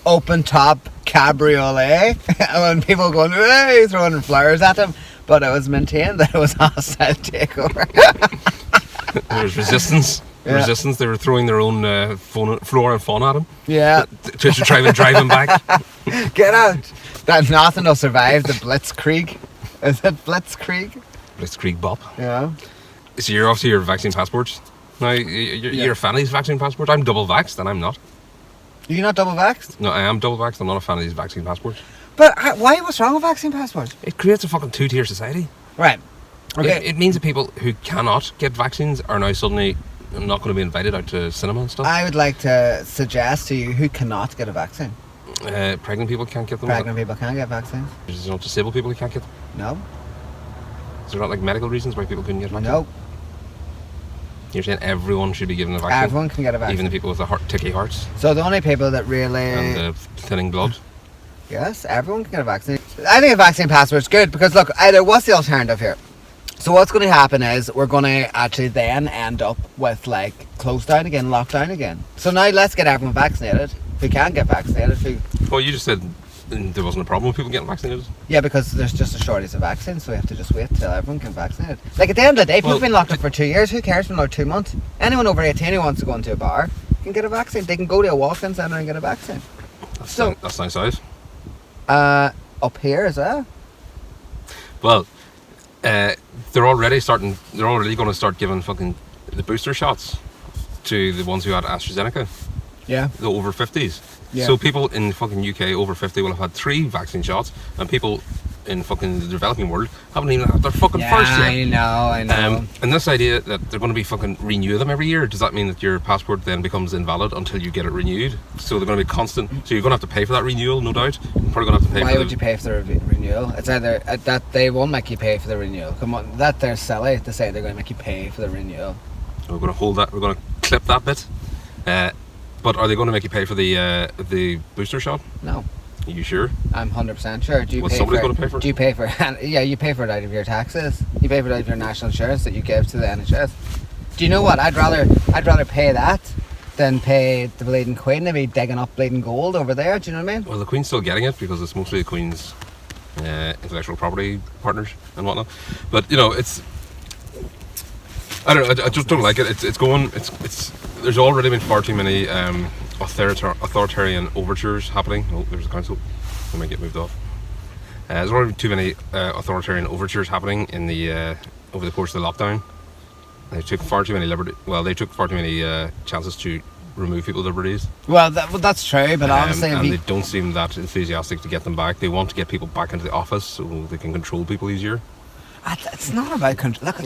open-top cabriolet, and people were going, hey, throwing flowers at him, but it was maintained that it was a hostile takeover. There was resistance. Yeah. Resistance. They were throwing their own flora and fauna at him. Yeah. To try and drive him back. Get out. That nothing will survive the Blitzkrieg. Is it Blitzkrieg? Blitzkrieg Bop. Yeah. So you're off to your vaccine passports. Now, you're a fan of these vaccine passports. I'm double vaxxed and I'm not. You're not double vaxxed? No, I am double vaxxed. I'm not a fan of these vaccine passports. But why? What's wrong with vaccine passports? It creates a fucking two-tier society. Right. Okay. It means that people who cannot get vaccines are now suddenly not going to be invited out to cinema and stuff. I would like to suggest to you who cannot get a vaccine. Pregnant people can't get them. Pregnant people can't get vaccines. There's no disabled people who can't get them. No. Is there not like medical reasons why people couldn't get vaccines? No. You're saying everyone should be given a vaccine? Everyone can get a vaccine. Even the people with the ticky hearts? So the only people that really... And thinning blood? Yes, everyone can get a vaccine. I think a vaccine passport is good because, look, either what's the alternative here? So what's going to happen is we're going to actually then end up with, like, closed down again, locked down again. So now let's get everyone vaccinated who can get vaccinated. Well, you just said there wasn't a problem with people getting vaccinated. Yeah, because there's just a shortage of vaccines, so we have to just wait till everyone can vaccinated. Like, at the end of the day, people have been locked up for 2 years. Who cares for another 2 months? Anyone over 18 who wants to go into a bar can get a vaccine. They can go to a walk-in centre and get a vaccine. That's down south. Up here as well. Well, they're already going to start giving fucking the booster shots to the ones who had AstraZeneca. Yeah. The over 50s. Yeah. So people in fucking UK over 50 will have had 3 vaccine shots, and people in fucking the developing world haven't even had their fucking first yet. I know. And this idea that they're going to be fucking renew them every year, does that mean that your passport then becomes invalid until you get it renewed? So they're going to be constant. So you're going to have to pay for that renewal, no doubt. You're probably going to have to pay. Why would you pay for the renewal? It's either that they won't make you pay for the renewal. Come on, that they're silly to say they're going to make you pay for the renewal. We're going to hold that. We're going to clip that bit. But are they going to make you pay for the booster shot? No. Are you sure? I'm 100% sure. Somebody going to pay for it? Do you pay for it? Yeah, you pay for it out of your taxes. You pay for it out of your national insurance that you give to the NHS. Do you know what? I'd rather pay that than pay the bleeding Queen to be digging up bleeding gold over there. Do you know what I mean? Well, the Queen's still getting it because it's mostly the Queen's intellectual property partners and whatnot. But it's. I don't know. I just don't like it. It's there's already been far too many authoritarian overtures happening. Oh, there's a council. I might get moved off. There's already too many authoritarian overtures happening in the over the course of the lockdown. They took far too many chances to remove people's liberties. Well, that's true, but honestly, and they don't seem that enthusiastic to get them back. They want to get people back into the office so they can control people easier. It's not about control. Look,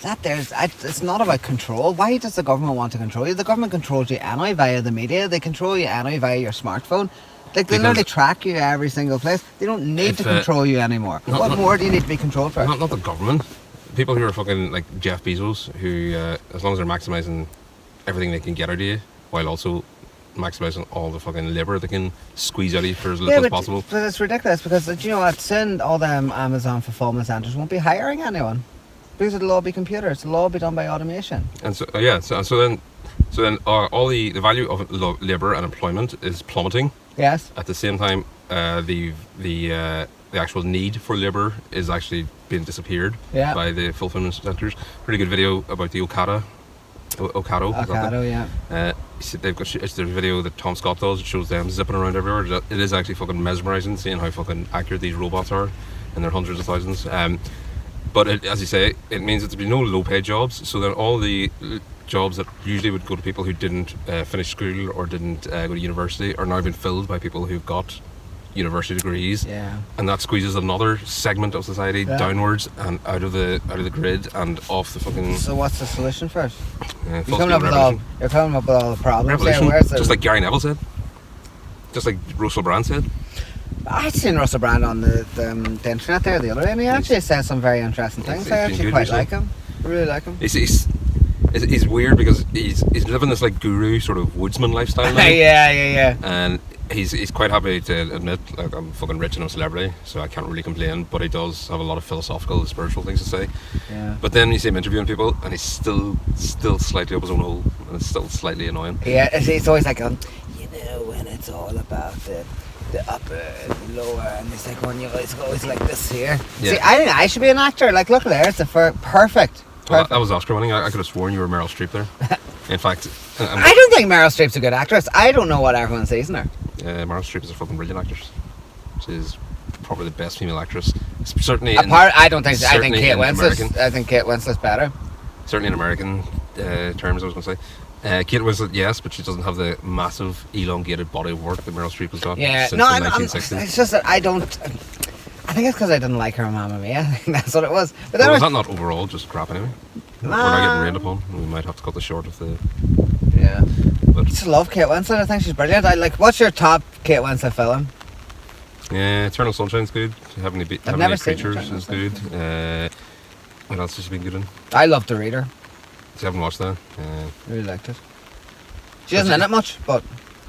it's not about control. Why does the government want to control you? The government controls you anyway via the media. They control you anyway via your smartphone. Like, they literally track you every single place. They don't need to control you anymore. What more do you need to be controlled for? Not the government. People who are fucking like Jeff Bezos, who as long as they're maximising everything they can get out of you, while also maximising all the fucking labour they can squeeze out of you for as little as possible. But it's ridiculous because, you know what, soon all them Amazon fulfillment centres won't be hiring anyone because it'll all be computers. It'll all be done by automation. And so then all the value of labour and employment is plummeting. Yes. At the same time, the actual need for labour is actually being disappeared by the fulfillment centres. Pretty good video about the Ocado, yeah. There's a video that Tom Scott does. It shows them zipping around everywhere. It is actually fucking mesmerising seeing how fucking accurate these robots are, and they're hundreds of thousands. But as you say, it means that there'll be no low-paid jobs. So then all the jobs that usually would go to people who didn't finish school or didn't go to university are now being filled by people who've got university degrees, and that squeezes another segment of society downwards and out of the grid and off the fucking. So what's the solution for it? You're coming up with all the problems. Just like Gary Neville said, just like Russel Brand said. I'd seen Russel Brand on the internet there the other day, and he actually says some very interesting things. I actually quite like him. I really like him. He's weird because he's living this like guru sort of woodsman lifestyle now. yeah. And he's quite happy to admit, like, I'm fucking rich and I'm a celebrity, so I can't really complain. But he does have a lot of philosophical and spiritual things to say. Yeah. But then you see him interviewing people, and he's still slightly up his own hole, and it's still slightly annoying. Yeah, it's always like, when it's all about the upper and the lower, and it's like when it's always like this here. Yeah. See, I think I should be an actor. Like, look there, it's perfect. Well, that was Oscar winning. I could have sworn you were Meryl Streep there. In fact, I don't think Meryl Streep's a good actress. I don't know what everyone sees in her. Meryl Streep is a fucking brilliant actress. She's probably the best female actress. Certainly. I think Kate Winslet. I think Kate Winslet's better. Certainly in American terms, I was going to say. Kate Winslet, yes, but she doesn't have the massive elongated body of work that Meryl Streep has got since the 1960s. It's just that I think it's because I didn't like her Mamma Mia. I think that's what it was. But was that not overall just crap anyway? We're not getting rained upon. We might have to cut this short of the. Yeah. But I just love Kate Winslet. I think she's brilliant. What's your top Kate Winslet film? Yeah, Eternal Sunshine's good. Heavenly Creatures is good. What else has she been good in? I love The Reader. I haven't watched that. Really liked it. She isn't in it much, but.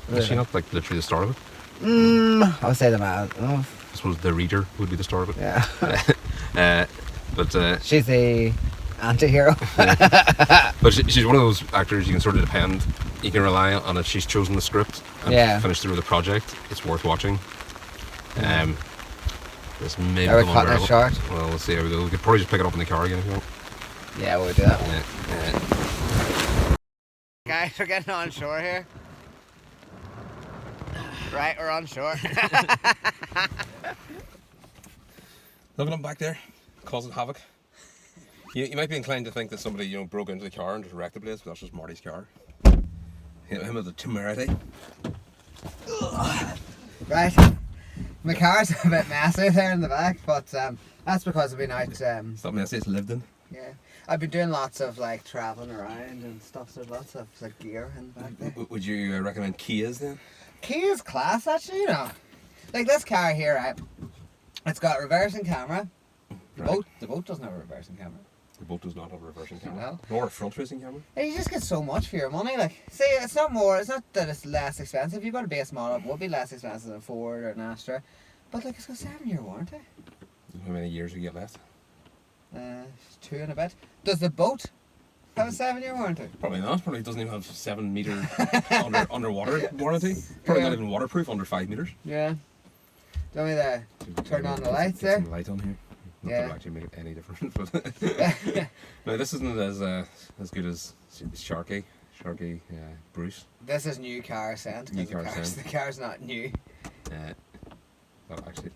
Really is she not like literally the star of it? I would say the man. I suppose The Reader would be the star of it. Yeah. But she's the anti-hero. But she's one of those actors you can sort of depend. You can rely on if she's chosen the script and finished through the project. It's worth watching. This may become unbearable. Short. Well, we'll see how we go. We could probably just pick it up in the car again if you want. Yeah, we'll do that. Guys, we're getting on shore here. Right, we're on shore. Look at him back there, causing havoc. You might be inclined to think that somebody broke into the car and just wrecked the place, but that's just Marty's car. Him with the temerity. Right, my car's a bit messy there in the back, but that's because I've been out. Something else it's lived in. Yeah, I've been doing lots of travelling around and stuff. So there's lots of gear in the back there. Would you recommend Kias then? Kia's class, actually. Like this car here, right? It's got reversing camera. The boat doesn't have a reversing camera. The boat does not have a reversing camera. Nor a front-facing camera. You just get so much for your money. Like, see, it's not that it's less expensive. If you've got a base model, it would be less expensive than a Ford or an Astra. But it's got 7-year warranty. How many years do you get left? 2 and a bit. Does the boat have a 7-year warranty? Probably not. Probably doesn't even have 7 metre underwater warranty. Probably not even waterproof under 5 metres. Yeah. Do you want me to turn on the lights there? Some light on here. Not that it'll actually make it any different. But no, this isn't as good as Sharky. Sharky Bruce. This is new car scent. New Because car scent. the car's not new. Well, actually,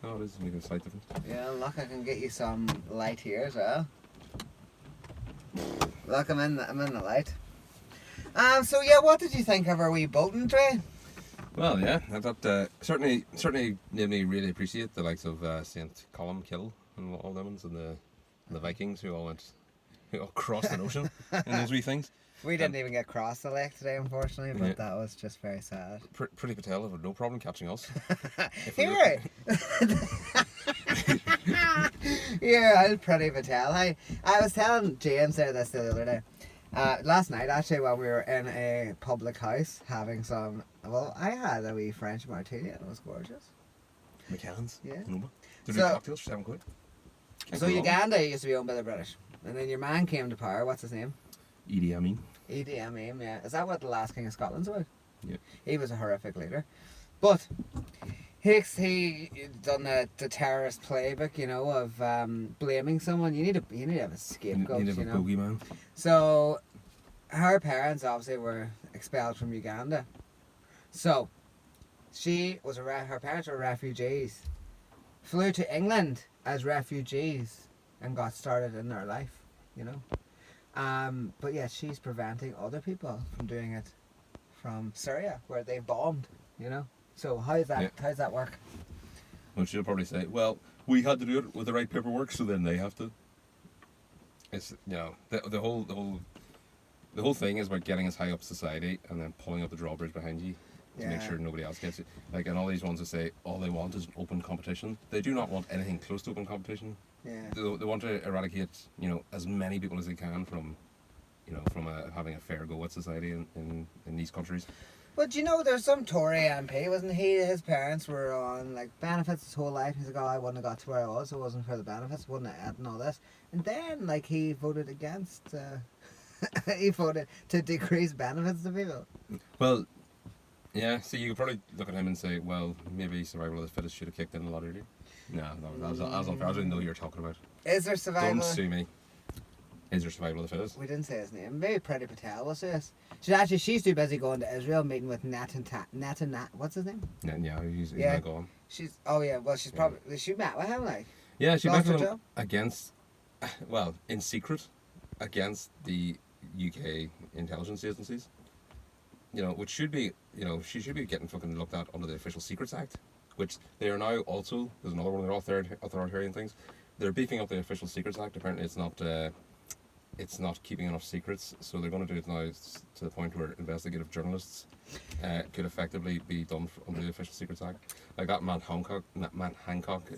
no, it is making a slight difference. Yeah, look, I can get you some light here as well. Look, I'm in the light. So yeah, what did you think of our wee boating trip? Well, yeah, I thought certainly made me really appreciate the likes of St. Column Kill and all them ones and the Vikings who all crossed an ocean in those wee things. We didn't even get across the lake today, unfortunately, but Yeah. that was just very sad. Priti Patel had no problem catching us. Here! Here, I'm Priti Patel. I was telling James there this the other day. Last night, actually, when we were in a public house having some... Well, I had a wee French martini and it was gorgeous. McCann's? Yeah. Did So- cocktails for 7 quid? Can't So go wrong. Uganda used to be owned by the British. And then your man came to power. What's his name? Idi Amin. Idi Amin, yeah. Is that what the last King of Scotland's about? Yeah. He was a horrific leader. But he done the terrorist playbook, you know, of blaming someone. You need to have a scapegoat, Need to you have a know. bogeyman. So her parents obviously were expelled from Uganda. So she was her parents were refugees. Flew to England as refugees and got started in their life, you know. But yeah, she's preventing other people from doing it from Syria, where they bombed, you know. So how's that work? Well, she'll probably say, well, we had to do it with the right paperwork, so then they have to. It's, you know, the whole thing is about getting as high up society and then pulling up the drawbridge behind you to make Yeah. sure nobody else gets it. Like, and all these ones that say all they want is open competition. They do not want anything close to open competition. Yeah. They want to eradicate, you know, as many people as they can from, you know, from having a fair go at society in these countries. But you know, there's some Tory MP, wasn't he? His parents were on like benefits his whole life. He's like, oh, I wouldn't have got to where I was if it wasn't for the benefits. Wouldn't have had and all this. And then like he voted against. He voted to decrease benefits to people. Well, yeah. So you could probably look at him and say, well, maybe survival of the fittest should have kicked in a lot earlier. No, that was unfair. I didn't know what you were talking about. Is there survival? Don't sue me. Is there survival of the fittest? We didn't say his name. Maybe Priti Patel will say this. She's too busy going to Israel meeting with Netanyahu. What's his name? Yeah, he's Yeah. not gone. She's. Oh yeah. Well, she's probably. She met with him like. Yeah, she Lost met her him job? against, well, in secret, against the UK intelligence agencies. You know, which should be, you know, she should be getting fucking looked at under the Official Secrets Act, which they are now also. There's another one of their authoritarian things. They're beefing up the Official Secrets Act. Apparently, it's not keeping enough secrets, so they're going to do it now to the point where investigative journalists could effectively be done under the Official Secrets Act. Like that Matt Hancock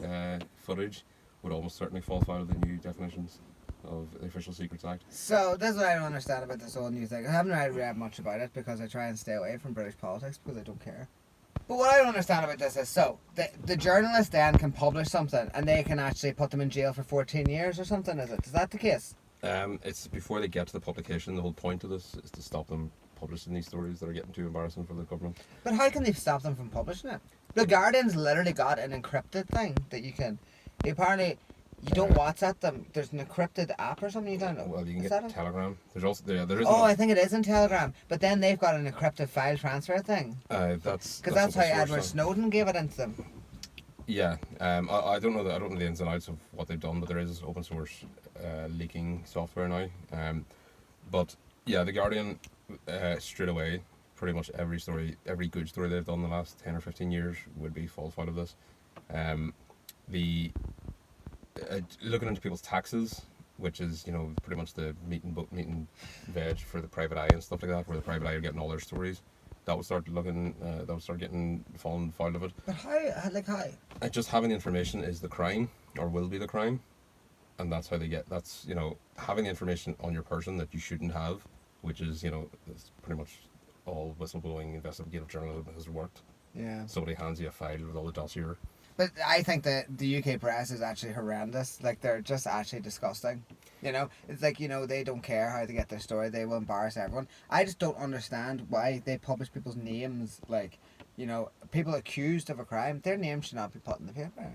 footage would almost certainly fall foul of the new definitions of the Official Secrets Act. So this is what I don't understand about this whole new thing. I haven't really read much about it because I try and stay away from British politics because I don't care. But what I don't understand about this is, so the journalist then can publish something and they can actually put them in jail for 14 years or something, is it? Is that the case? It's before they get to the publication. The whole point of this is to stop them publishing these stories that are getting too embarrassing for the government. But how can they stop them from publishing it? The Guardian's literally got an encrypted thing that you can... Apparently, you don't WhatsApp them. There's an encrypted app or something you download. Well, you can Is get that it? Telegram. There's also there is. Oh, I think it is in Telegram. But then they've got an encrypted file transfer thing. That's Because that's how open source, Edward so- Snowden gave it into them. Yeah, I don't know the ins and outs of what they've done, but there is open source leaking software now. But yeah, the Guardian straight away, pretty much every good story they've done the last 10 or 15 years would be false out of this. Looking into people's taxes, which is, you know, pretty much the meat and veg for the private eye and stuff like that, where the private eye are getting all their stories. That would start getting falling foul of it. But how? Just having the information is the crime, or will be the crime, and that's how that's, you know, having information on your person that you shouldn't have, which is, you know, it's pretty much all whistleblowing investigative journalism has worked. Yeah. Somebody hands you a file with all the dossier. But I think that the UK press is actually horrendous. Like, they're just actually disgusting. You know, it's like, you know, they don't care how to get their story. They will embarrass everyone. I just don't understand why they publish people's names. Like, you know, people accused of a crime, their names should not be put in the paper.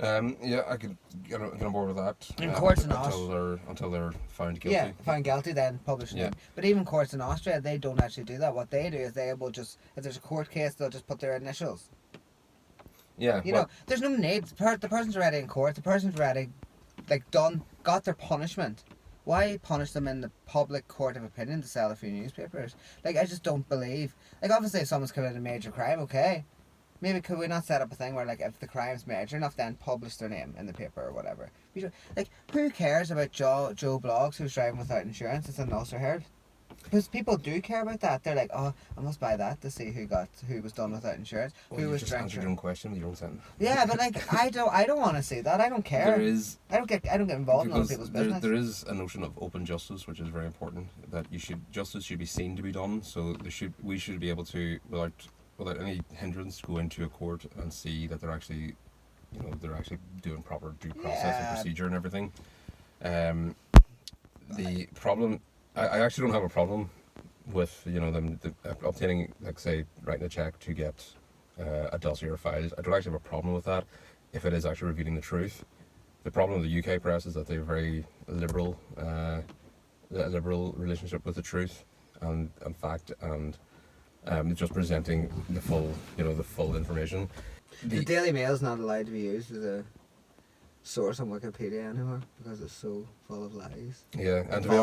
Yeah, I could get on board with that. In courts in until they're found guilty. Yeah, found guilty, then publishing it. But even courts in Austria, they don't actually do that. What they do is they will just, if there's a court case, they'll just put their initials. Yeah. You know, there's no need. The person's already in court. The person's already, like, got their punishment. Why punish them in the public court of opinion to sell a few newspapers? Like, I just don't believe. Like, obviously, if someone's committed a major crime, okay. Maybe could we not set up a thing where, like, if the crime's major enough, then publish their name in the paper or whatever? Like, who cares about Joe Bloggs who's driving without insurance? It's in Ulster Herald. Because people do care about that. They're like, oh, I must buy that to see who was done without insurance. Well, who was just answered your own question with your own sentence. Yeah, but like I don't want to see that. I don't care. I don't get involved in other people's business. There is a notion of open justice, which is very important. That justice should be seen to be done. So we should be able to without any hindrance go into a court and see that they're actually doing proper due process and procedure and everything. The problem. I actually don't have a problem with them obtaining, like, say, writing a check to get a dossier or files. I don't actually have a problem with that if it is actually revealing the truth. The problem with the UK press is that they have a very liberal relationship with the truth and fact, and just presenting the full information. The Daily Mail is not allowed to be used as a source on Wikipedia anymore because it's so full of lies. Yeah, and to be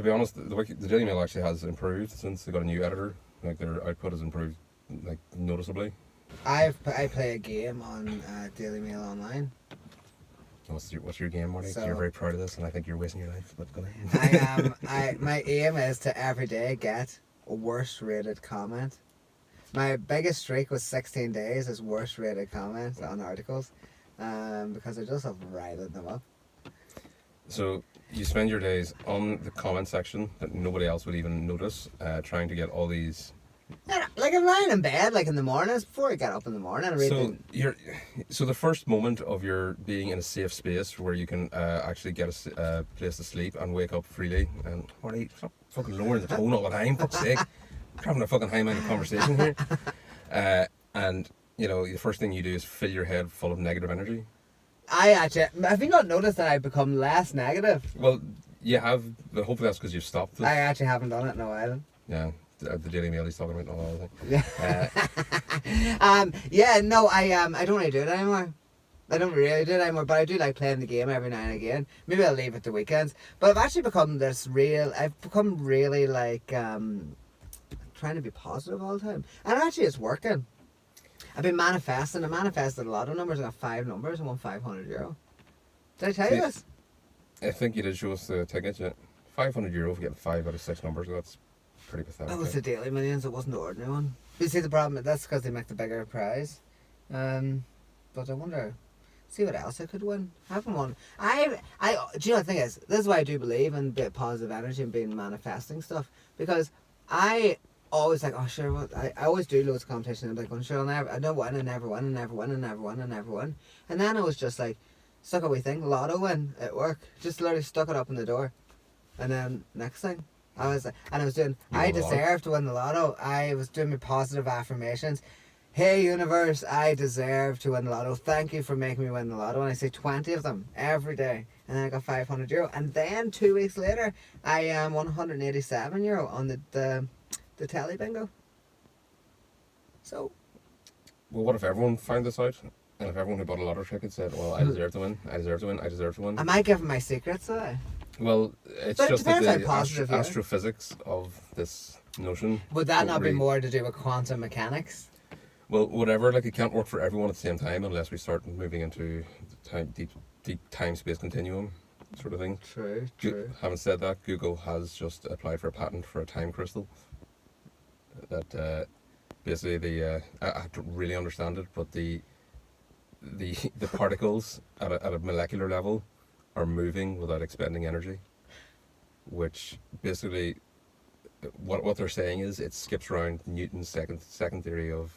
honest, the Daily Mail actually has improved since they got a new editor. Like, their output has improved, like, noticeably. I play a game on Daily Mail Online. What's your game, Marty? So, you're very proud of this, and I think you're wasting your life. But go ahead. My aim is to every day get a worst rated comment. My biggest streak was 16 days as worst rated comments on articles. Because I just have riled them up. So you spend your days on the comment section that nobody else would even notice, trying to get all these. Like, I'm lying in bed, like, in the mornings before I get up in the morning. So the first moment of your being in a safe space where you can actually get a place to sleep and wake up freely, and Marty, stop fucking lowering the tone all the time, fuck's sake. We're having a fucking high-minded conversation here, and. The first thing you do is fill your head full of negative energy. Have you not noticed that I've become less negative? Well, you have, but hopefully that's because you've stopped it. I actually haven't done it in a while. Yeah, the Daily Mail he's talking about and all that thing. I don't really do it anymore. I don't really do it anymore, but I do like playing the game every now and again. Maybe I'll leave it the weekends. But I've actually become really, like, trying to be positive all the time. And actually it's working. I've been manifesting. I manifested a lot of numbers. I got 5 numbers and won €500. Did I tell you this? I think you did show us the ticket. Yeah. €500 for getting 5 out of 6 numbers. That's pretty pathetic. That was the Daily Millions. It wasn't the ordinary one. You see, the problem, that's because they make the bigger prize. But I wonder, see what else I could win. I haven't won. Do you know the thing is? This is why I do believe in a bit of positive energy and being manifesting stuff. Because I always like, oh sure, what I always do loads of competition. I'm like, oh sure, I don't win, I never win, I never win, I never win, I never win. And then I was just like, stuck a wee thing, lotto win at work. Just literally stuck it up in the door. And then next thing, I deserve to win the lotto. I was doing my positive affirmations. Hey universe, I deserve to win the lotto. Thank you for making me win the lotto. And I say 20 of them every day. And then I got €500. And then 2 weeks later, I won €187 on the telly bingo. So, well, what if everyone found this out? And if everyone who bought a lottery ticket said, well, I deserve to win, I deserve to win, I deserve to win. Am I giving my secrets away? Well, it's just that the astrophysics of this notion. Would that not be more to do with quantum mechanics? Well, whatever, like, it can't work for everyone at the same time unless we start moving into deep time-space continuum sort of thing. True. Having said that, Google has just applied for a patent for a time crystal. That basically I don't really understand it, but the particles at a molecular level are moving without expending energy, which basically what they're saying is it skips around Newton's second theory of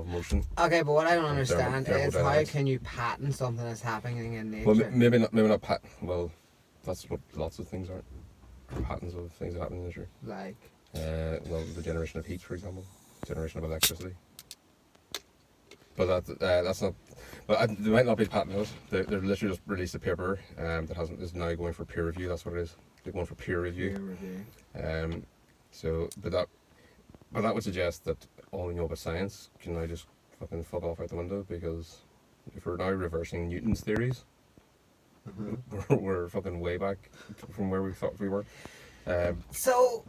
motion. Okay, but what I don't understand is how can you patent something that's happening in nature? Well, maybe not patent. Well, that's what lots of things are. Patents of things that happen in nature. Like. The generation of heat, for example, generation of electricity. But that's not. But they might not be patented. They're literally just released a paper that is now going for peer review. That's what it is. They're going for peer review. But that would suggest that all we know about science can now just fucking fuck off out the window, because if we're now reversing Newton's theories, we're fucking way back from where we thought we were. So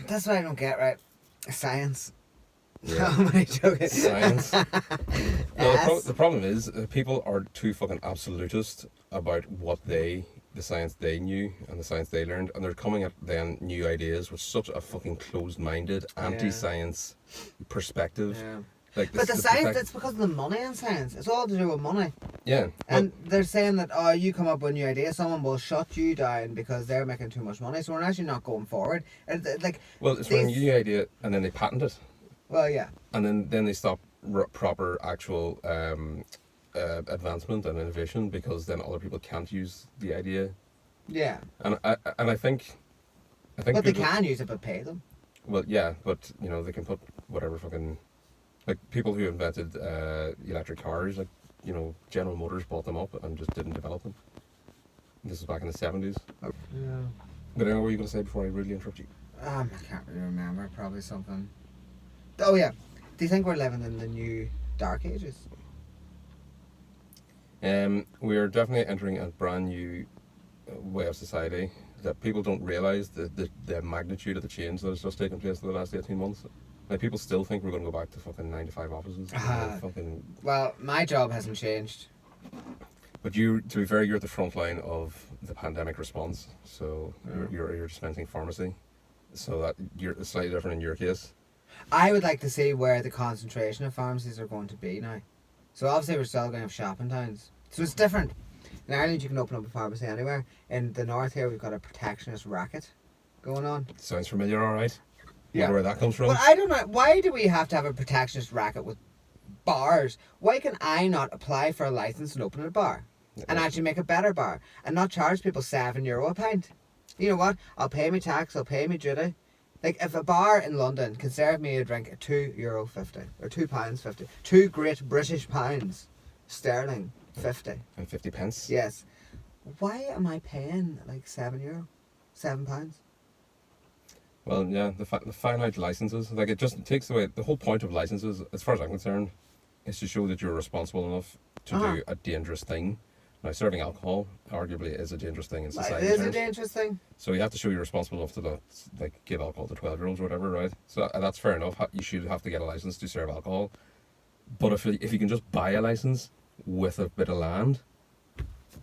that's what I don't get, right? Science. Yeah. How am I joking? Science. Well, Yes. the problem is people are too fucking absolutist about the science they knew and the science they learned, and they're coming at then new ideas with such a fucking closed-minded, anti-science perspective. Yeah. Like But the science, it's because of the money in science. It's all to do with money. Yeah. And they're saying that, oh, you come up with a new idea, someone will shut you down because they're making too much money, so we're actually not going forward. And Well, it's when a new idea and then they patent it. Well, yeah. And then they stop proper actual advancement and innovation, because then other people can't use the idea. Yeah. And I think But they people, can use it, but pay them. well, yeah, but they can put whatever fucking, like, people who invented electric cars, like, General Motors bought them up and just didn't develop them. This was back in the 70s. Yeah. But I know what were you going to say before I rudely interrupt you? I can't really remember. Probably something. Oh, yeah. Do you think we're living in the new Dark Ages? We are definitely entering a brand new way of society that people don't realise the magnitude of the change that has just taken place in the last 18 months. Like, people still think we're going to go back to fucking 9 to 5 offices. Well, my job hasn't changed. But to be fair, you're at the front line of the pandemic response. So you're dispensing pharmacy. So that it's slightly different in your case. I would like to see where the concentration of pharmacies are going to be now. So obviously we're still going to have shopping towns. So it's different. In Ireland you can open up a pharmacy anywhere. In the north here we've got a protectionist racket going on. Sounds familiar, alright. Yeah. Wonder where that comes from. But I don't know, why do we have to have a protectionist racket with bars? Why can I not apply for a licence and open a bar? And actually make a better bar and not charge people €7 a pint? You know what? I'll pay me tax, I'll pay me duty. Like, if a bar in London can serve me a drink at €2.50 or £2.50, 2 great British pounds sterling 50. And 50 pence. Yes. Why am I paying like €7? £7? Well, yeah, the finite licenses, like, it just takes away the whole point of licenses, as far as I'm concerned, is to show that you're responsible enough to do a dangerous thing. Now, serving alcohol arguably is a dangerous thing in society. It is a dangerous thing. So you have to show you're responsible enough to not, like, give alcohol to 12-year-olds or whatever, right? So that's fair enough. You should have to get a license to serve alcohol. But if you can just buy a license with a bit of land,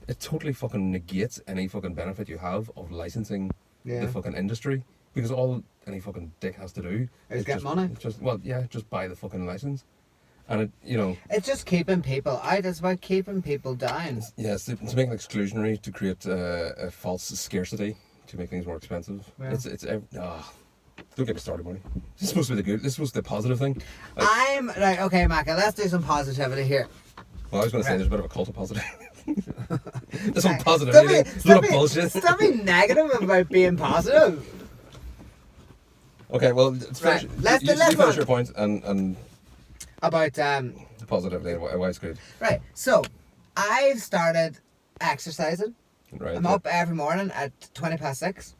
it totally fucking negates any fucking benefit you have of licensing the fucking industry. Because all any fucking dick has to do is get money. Just buy the fucking license. And it's just keeping people out. It's about keeping people down. Yes, to make it exclusionary, to create a false scarcity, to make things more expensive. Yeah. Don't get me started, Marty. This is supposed to be the good. This was the positive thing. I'm right. Okay, Macca. Let's do some positivity here. Well, I was going to say there's a bit of a cult of positive. There's some positivity. It's a little bullshit. Stop being negative about being positive. Okay, well, let's finish your point and about the positivity and why it's good. Right. So, I've started exercising. Right. I'm up every morning at 6:20.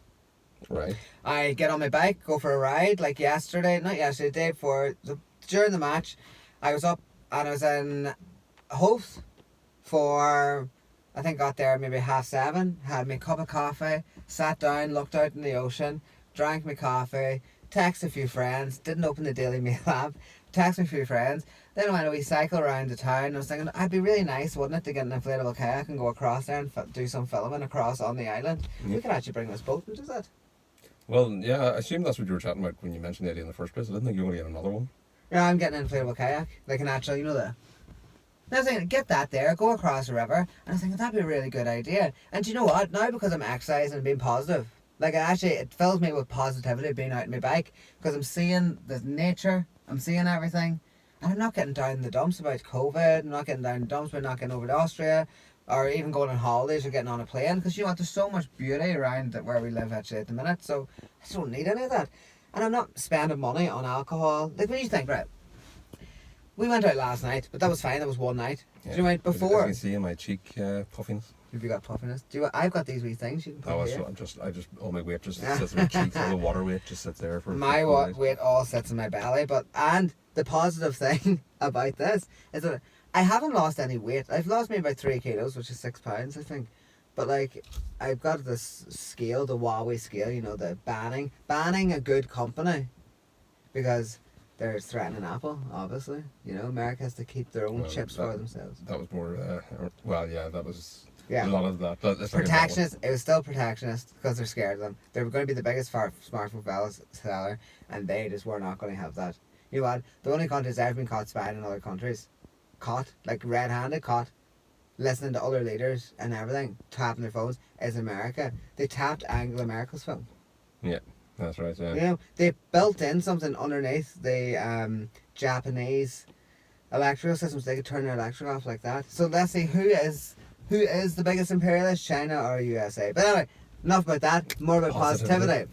Right. I get on my bike, go for a ride. Like yesterday, not yesterday, the day before, during the match, I was up and I was in Howth for, I think got there maybe 7:30, had me a cup of coffee, sat down, looked out in the ocean, drank my coffee, texted a few friends, didn't open the Daily Mail app, texted a few friends, then I went a wee cycle around the town. I was thinking, it'd be really nice, wouldn't it, to get an inflatable kayak and go across there and do some filming across on the island. We could actually bring this boat and do that. Well, yeah, I assume that's what you were chatting about when you mentioned the idea in the first place. I didn't think you were going to get another one. Yeah, I'm getting an inflatable kayak, like an actual, And I was thinking, get that there, go across the river, and I was thinking, that'd be a really good idea. And do you know what? Now, because I'm exercising and being positive, like, it fills me with positivity being out on my bike, because I'm seeing the nature, I'm seeing everything, and I'm not getting down in the dumps about COVID, I'm not getting down in the dumps about not getting over to Austria, or even going on holidays or getting on a plane, because there's so much beauty around where we live actually at the minute, so I just don't need any of that. And I'm not spending money on alcohol. Like, when you think, right, We went out last night, but that was fine. That was one night. Yeah. Do you know what? Before. As you can see in my cheek puffiness. Have you got puffiness? I've got these wee things you can put here. I just all my weight just sits in my cheeks. All the water weight just sits there for. My weight all sits in my belly, and the positive thing about this is that I haven't lost any weight. I've lost maybe about 3 kilos, which is 6 pounds, I think. But like, I've got this scale, the Huawei scale. You know, the banning a good company, because they're threatening Apple. Obviously, you know, America has to keep their own chips for themselves. That was more. That was. Yeah. A lot of that. But Protectionist. It was still protectionist because they're scared of them. They were going to be the biggest smartphone seller, and they just were not going to have that. You know what? The only countries that have been caught spying in other countries, like red-handed caught, listening to other leaders and everything, tapping their phones, is America. They tapped Angela Merkel's phone. Yeah, that's right. Yeah. You know, they built in something underneath the Japanese electrical systems. They could turn their electric off like that. So let's see who is the biggest imperialist, China or USA? But anyway, enough about that. More about positivity.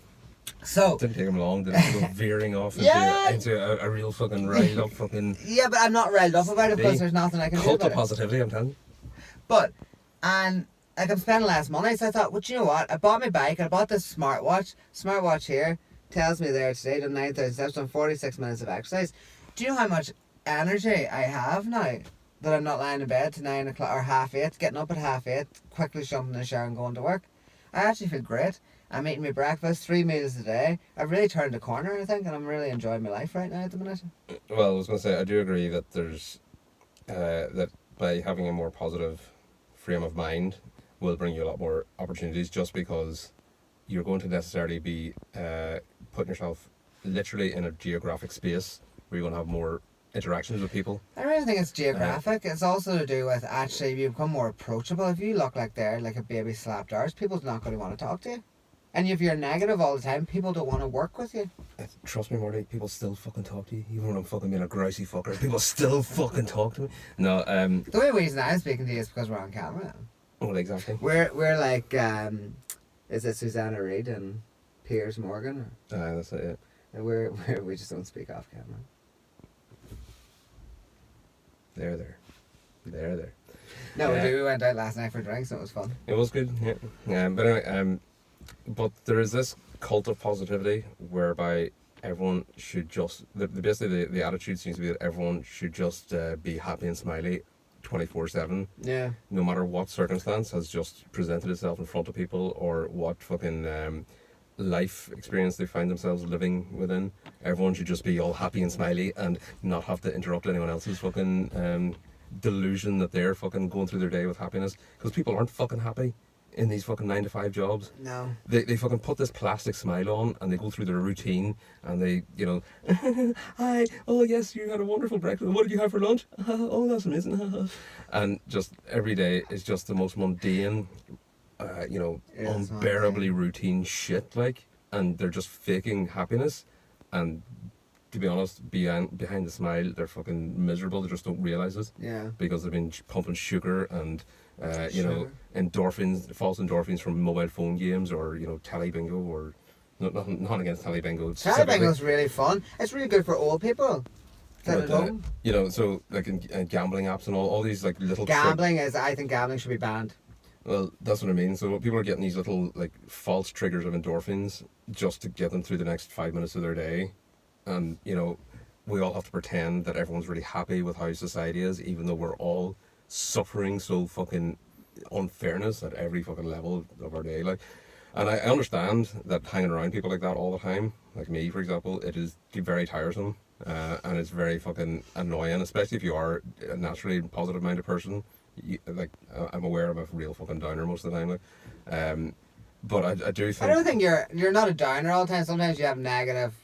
So it didn't take him long to go veering off into a real fucking riled up fucking. Yeah, but I'm not riled up about it because there's nothing I can do about it. Cult of positivity, I'm telling you. But like I'm spending less money, so I thought, well, you know what? I bought my bike. I bought this smartwatch. Smartwatch here tells me there today done 9,000 steps, done 46 minutes of exercise. Do you know how much energy I have now? That I'm not lying in bed to 9 o'clock or 8:30, getting up at 8:30, quickly jumping in the shower and going to work. I actually feel great. I'm eating my breakfast, 3 meals a day. I've really turned a corner, I think, and I'm really enjoying my life right now at the minute. Well, I was going to say, I do agree that there's that by having a more positive frame of mind will bring you a lot more opportunities, just because you're going to necessarily be putting yourself literally in a geographic space where you're going to have more interactions with people. I don't really think it's geographic. It's also to do with actually you become more approachable. If you look like a baby slapped arse, people's not going to want to talk to you. And if you're negative all the time, people don't want to work with you. Trust me, Marty, people still fucking talk to you. Even when I'm fucking being a grousey fucker, people still fucking talk to me. No, the only reason I'm speaking to you is because we're on camera. Well, exactly. We're like, is it Susanna Reid and Piers Morgan? That's it, yeah. We just don't speak off camera. There. No, we went out last night for drinks and it was fun. It was good, yeah. But anyway, but there is this cult of positivity whereby everyone should just, basically the attitude seems to be that everyone should just be happy and smiley 24/7. Yeah. No matter what circumstance has just presented itself in front of people, or what fucking life experience they find themselves living within. Everyone should just be all happy and smiley and not have to interrupt anyone else's fucking delusion that they're fucking going through their day with happiness, because people aren't fucking happy in these fucking 9-to-5 jobs. No. They fucking put this plastic smile on and they go through their routine and they, you know, hi, oh yes, you had a wonderful breakfast, what did you have for lunch? Oh, that's amazing. And just every day is just the most mundane, you know, unbearably routine shit, like, and they're just faking happiness. And to be honest, behind the smile, they're fucking miserable. They just don't realise it. Yeah. Because they've been pumping sugar and you know, endorphins, false endorphins from mobile phone games, or, you know, telly bingo, or not against telly bingo. Telly bingo's really fun. It's really good for old people. You know, so like in gambling apps and all these like little. I think gambling should be banned. Well, that's what I mean. So people are getting these little like false triggers of endorphins just to get them through the next 5 minutes of their day, and you know, we all have to pretend that everyone's really happy with how society is, even though we're all suffering so fucking unfairness at every fucking level of our day. Like, and I understand that hanging around people like that all the time, like me for example, it is very tiresome, and it's very fucking annoying, especially if you are a naturally positive minded person. Like, I'm aware I'm a real fucking downer most of the time, like, but I do think, I don't think you're not a downer all the time. Sometimes you have negative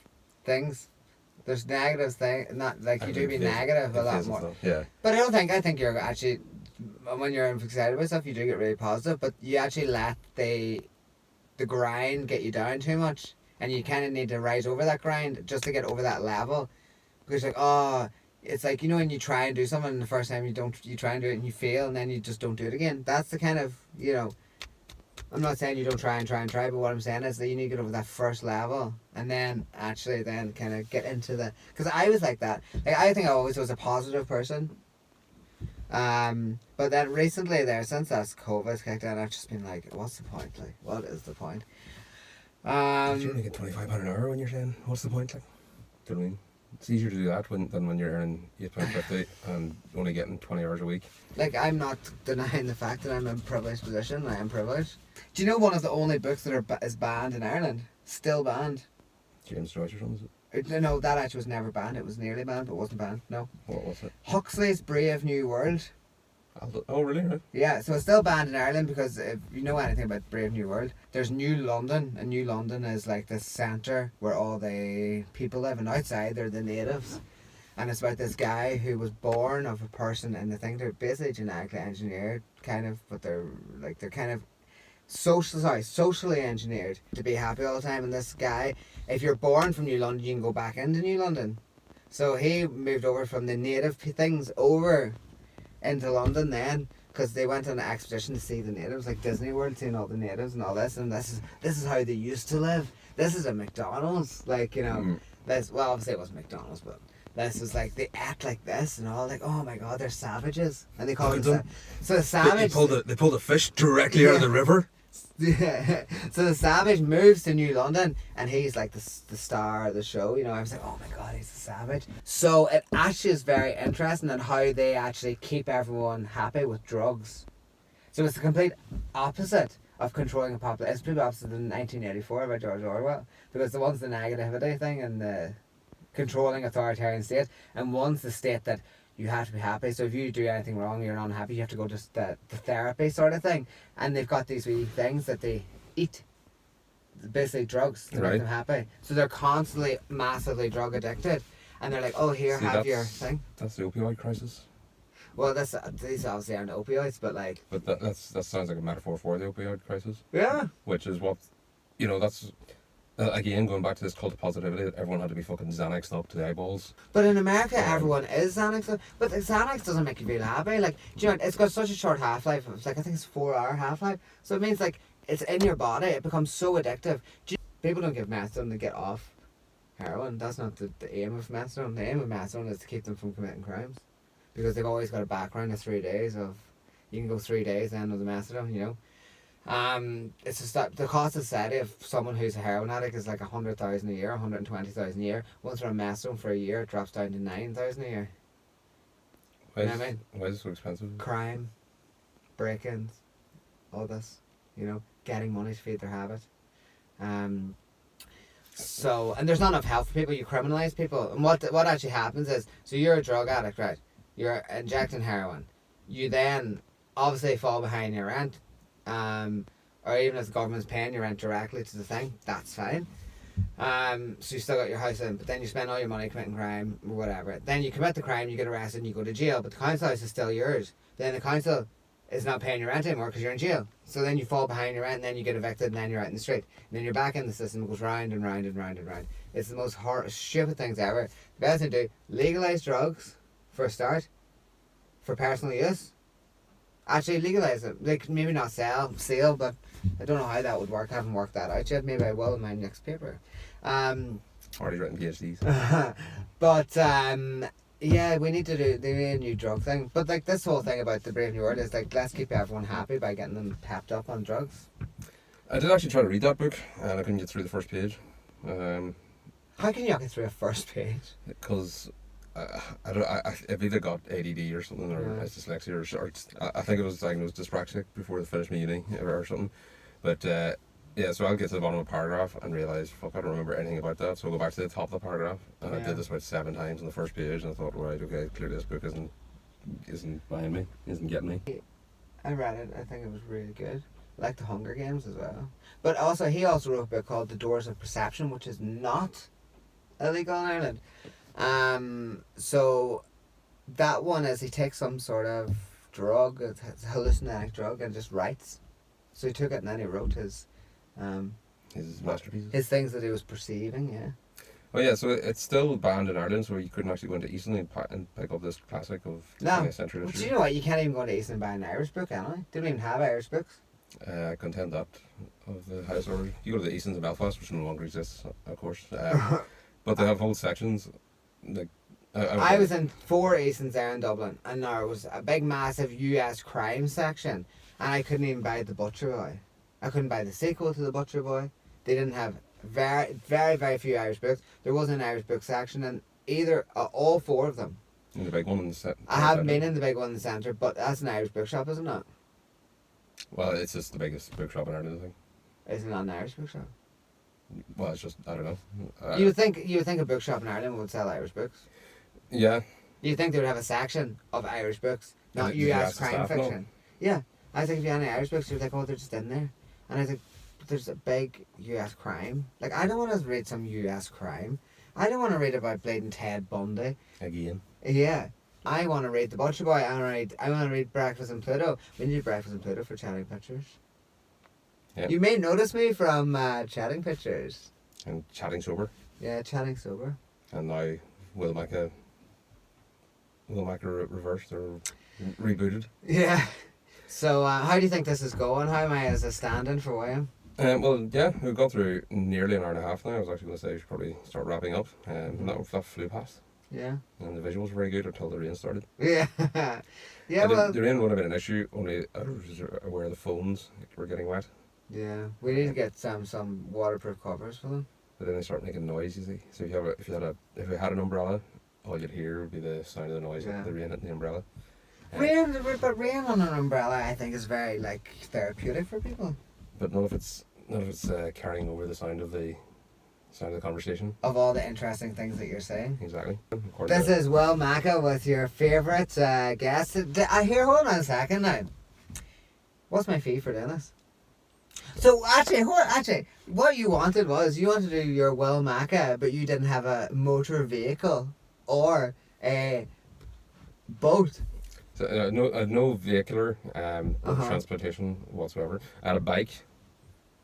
things. There's negative things, not like you do be negative a lot more. Stuff, yeah. But I think you're actually, when you're excited about stuff, you do get really positive, but you actually let the grind get you down too much, and you kind of need to rise over that grind just to get over that level. Because it's like, you know, when you try and do something the first time you try and do it and you fail, and then you just don't do it again. That's the kind of, you know, I'm not saying you don't try, but what I'm saying is that you need to get over that first level and then actually then kind of get into the... Because I was like that. Like, I think I always was a positive person. But then recently there, since that's COVID kicked in, I've just been like, what's the point? Like, what is the point? You only get £25 an hour when you're saying, what's the point? Like, do you know what I mean? It's easier to do that than when you're earning £8.50 and only getting 20 hours a week. Like, I'm not denying the fact that I'm in a privileged position. I am privileged. Do you know one of the only books that is banned in Ireland? Still banned. James Joyce or something, is No, that actually was never banned. It was nearly banned, but wasn't banned. No. What was it? Huxley's Brave New World. Oh, really? Right. Yeah, so it's still banned in Ireland because if you know anything about Brave New World, there's New London, and New London is like the centre where all the people live, and outside they're the natives. And it's about this guy who was born of a person, and I think they're basically genetically engineered, kind of, but they're kind of socially engineered to be happy all the time. And this guy, if you're born from New London, you can go back into New London. So he moved over from the native things over into London then, because they went on an expedition to see the natives, like Disney World, seeing all the natives and all this, and this is how they used to live. This is a McDonald's, like, you know, this, well, obviously it wasn't McDonald's, but this was like, they act like this and all, like, oh my god, they're savages, and they call them so the savage. They pulled a fish directly out of the river. Yeah. So the savage moves to New London, and he's like the star of the show, you know. I was like, oh my god, he's a savage. So it actually is very interesting in how they actually keep everyone happy with drugs. So it's the complete opposite of controlling a population. It's completely opposite than 1984 by George Orwell, because the one's the negativity thing and the controlling authoritarian state, and one's the state that you have to be happy. So if you do anything wrong, you're not happy, you have to go to the therapy sort of thing. And they've got these wee things that they eat, basically drugs, to make them happy. So they're constantly massively drug addicted, and they're like, oh, here, have your thing. That's the opioid crisis. Well, these obviously aren't opioids, but like... But that sounds like a metaphor for the opioid crisis. Yeah. Which is what, you know, that's... again, going back to this cult of positivity, that everyone had to be fucking Xanaxed up to the eyeballs. But in America, everyone is Xanax. But Xanax doesn't make you feel happy. Like, do you know, it's got such a short half-life. It's like, I think it's 4-hour half-life. So it means, like, it's in your body. It becomes so addictive. People don't give methadone to get off heroin. That's not the aim of methadone. The aim of methadone is to keep them from committing crimes. Because they've always got a background of 3 days of... You can go 3 days then with the methadone, you know. It's just that the cost of society of someone who's a heroin addict is like 100,000 a year, 120,000 a year. Once they're on methadone for a year, it drops down to 9,000 a year. Why is it so expensive? Crime, break-ins, all this, you know, getting money to feed their habit. So, and there's not enough help for people. You criminalise people, and what actually happens is, so you're a drug addict, right? You're injecting heroin. You then obviously fall behind your rent. Or even if the government's paying your rent directly to the thing, that's fine. So you still got your house in, but then you spend all your money committing crime or whatever. Then you commit the crime, you get arrested, and you go to jail, but the council house is still yours. Then the council is not paying your rent anymore because you're in jail. So then you fall behind your rent, and then you get evicted, and then you're out in the street. And then you're back in the system, it goes round and round and round and round. It's the most stupid things ever. The best thing to do, legalise drugs for a start, for personal use. Actually legalise it. Like, maybe not sale, but I don't know how that would work. I haven't worked that out yet. Maybe I will in my next paper. Already written PhDs. But yeah, we need to do a new drug thing. But like, this whole thing about the Brave New World is like, let's keep everyone happy by getting them pepped up on drugs. I did actually try to read that book, and I couldn't get through the first page. How can you not get through a first page? Because I've either got ADD or something, or dyslexia, or I think it was diagnosed dyspraxic before I finished my uni or something. But yeah, so I'll get to the bottom of a paragraph and realise, fuck, I don't remember anything about that. So I'll go back to the top of the paragraph, and I did this about 7 times on the first page, and I thought, right, okay, clearly this book isn't buying me, isn't getting me. I read it. I think it was really good. I like the Hunger Games as well. But also, he also wrote a book called The Doors of Perception, which is not illegal in Ireland. So that one is, he takes some sort of drug, it's a hallucinogenic drug, and just writes. So he took it and then he wrote his masterpieces, his things that he was perceiving. Yeah. Oh yeah, so it's still banned in Ireland, so you couldn't actually go into Eason and pick up this classic of 20th century literature. Do you know what? You can't even go into Eason and buy an Irish book anyway. They don't even have Irish books. Contend that of the highest order. You go to the Easons in Belfast, which no longer exists, of course. But they have whole sections. Like I was in 4 Easons there in Dublin, and there was a big, massive US crime section, and I couldn't even buy The Butcher Boy. I couldn't buy the sequel to The Butcher Boy. They didn't have very, very, very few Irish books. There wasn't an Irish book section in either, all 4 of them. in the big one in the set. I haven't been in the big one in the centre, but that's an Irish bookshop, isn't it? Well, it's just the biggest bookshop in Ireland, I think. Isn't it not an Irish bookshop? Well, it's just, I don't know. You would think a bookshop in Ireland would sell Irish books. Yeah. You'd think they would have a section of Irish books, not Did you US ask the crime staff, fiction. Yeah, I think if you had any Irish books, you'd think, oh, they're just in there. And I think, but there's a big US crime. Like, I don't want to read some US crime. I don't want to read about bleeding Ted Bundy. Again. Yeah. I want to read The Butcher Boy. I want to read Breakfast in Pluto. We need Breakfast in Pluto for Chatting Pictures. Yeah. You may notice me from Chatting Pictures. And Chatting Sober. Yeah, Chatting Sober. And now WilMacca reversed or rebooted. Yeah. So how do you think this is going? How am I as a stand-in for William? Well, yeah, we've gone through nearly an hour and a half now. I was actually going to say we should probably start wrapping up. That flew past. Yeah. And the visuals were very good until the rain started. Yeah. Yeah, And well... the rain would have been an issue, only I was aware the phones were getting wet. Yeah, we need to get some waterproof covers for them. But then they start making noise, you see. So if you had an umbrella, all you'd hear would be the sound of the noise of the rain hitting the umbrella. But rain on an umbrella, I think, is very therapeutic for people. But not if it's carrying over the sound of the conversation. Of all the interesting things that you're saying. Exactly. This is WilMacca with your favourite guest. Hold on a second now. What's my fee for doing this? So actually, what you wanted to do your WilMacca, but you didn't have a motor vehicle or a boat. So no vehicular transportation whatsoever. I had a bike.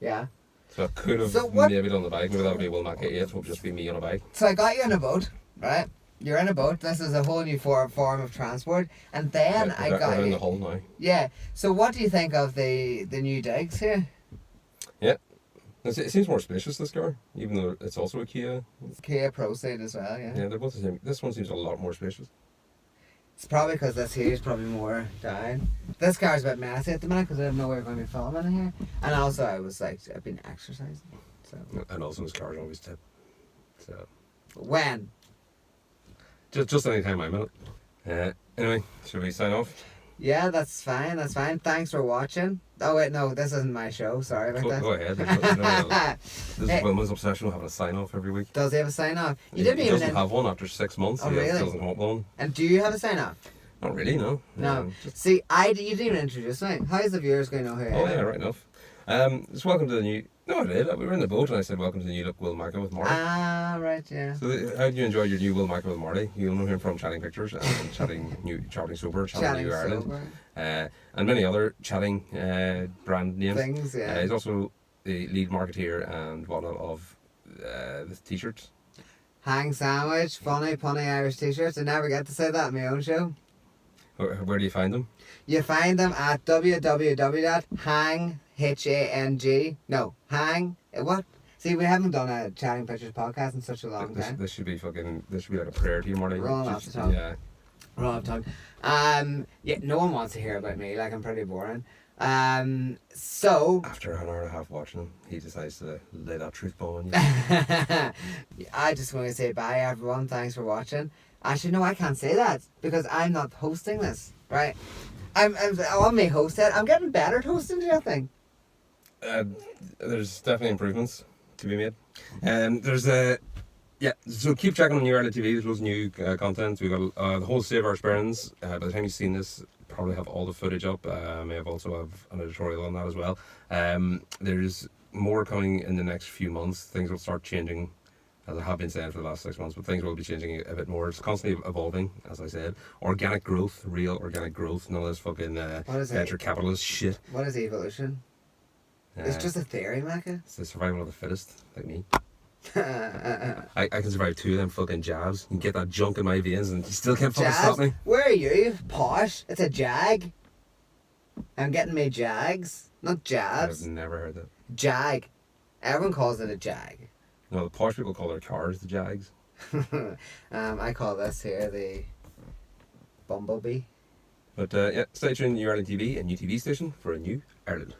Yeah. So I could have maybe done the bike. Maybe that would be WilMacca 8. It would just be me on a bike. So I got you in a boat, right? You're in a boat. This is a whole new form of transport. And then I got we're you. in the hull now. Yeah. So what do you think of the new digs here? Yeah. It seems more spacious, this car, even though it's also a Kia. Kia Proceed as well, yeah. Yeah, they're both the same. This one seems a lot more spacious. It's probably because this here is probably more down. This car's a bit messy at the minute because I didn't know we were going to be filming in here. And also I've been exercising. So. And also his car's always tip. So. When? Just any time I'm in it. Anyway, should we sign off? Yeah, that's fine. Thanks for watching. Oh wait, no, this isn't my show. Sorry about that. Go ahead. This is Wilma's obsession with having a sign off every week. Does he have a sign off? He doesn't have one after 6 months. Oh, he really? doesn't come up with one. And do you have a sign off? Not really, no. No. See, you didn't even introduce me. How's the viewers going to know who I am? Oh yeah, right enough. Just welcome to the new. No, I did. We were in the boat and I said welcome to the new look WilMacca with Marty. Ah, right, yeah. So how did you enjoy your new WilMacca with Marty? You'll know him from Chatting Pictures and Chatting Sober, Chatting New Ireland, and many other chatting brand names. Things, yeah. He's also the lead marketeer and whatnot of the t-shirts. Hang sandwich, funny punny Irish t-shirts. I never get to say that in my own show. Where do you find them? You find them at what? See, we haven't done a Chatting Pictures podcast in such a long time. This should be like a prayer to you, Marty. Rolling off the tongue. Yeah. Rolling off the tongue. Yeah, no one wants to hear about me. Like, I'm pretty boring. So after an hour and a half watching him, he decides to lay that truth bomb on you. I just want to say bye, everyone. Thanks for watching. Actually, no, I can't say that because I'm not hosting this, right? I'm on my host head. I'm getting better at hosting, do you think? There's definitely improvements to be made. So keep checking on New Ireland TV. There's loads of new content. We've got the whole Save Our Sperrins. By the time you've seen this, probably have all the footage up. May have also have an editorial on that as well. There's more coming in the next few months. Things will start changing, as I have been saying for the last 6 months, but things will be changing a bit more. It's constantly evolving, as I said. Organic growth, real organic growth, none of this fucking venture capitalist shit. What is evolution? It's just a theory, Macca. It's the survival of the fittest, like me. I can survive 2 of them fucking jabs. You can get that junk in my veins and you still can't fucking stop me. Where are you? Posh? It's a jag. I'm getting me jags, not jabs. I've never heard that. Jag. Everyone calls it a jag. No, the posh people call their cars the Jags. I call this here the Bumblebee. But yeah, stay tuned to New Ireland TV and UTV station for a new Ireland.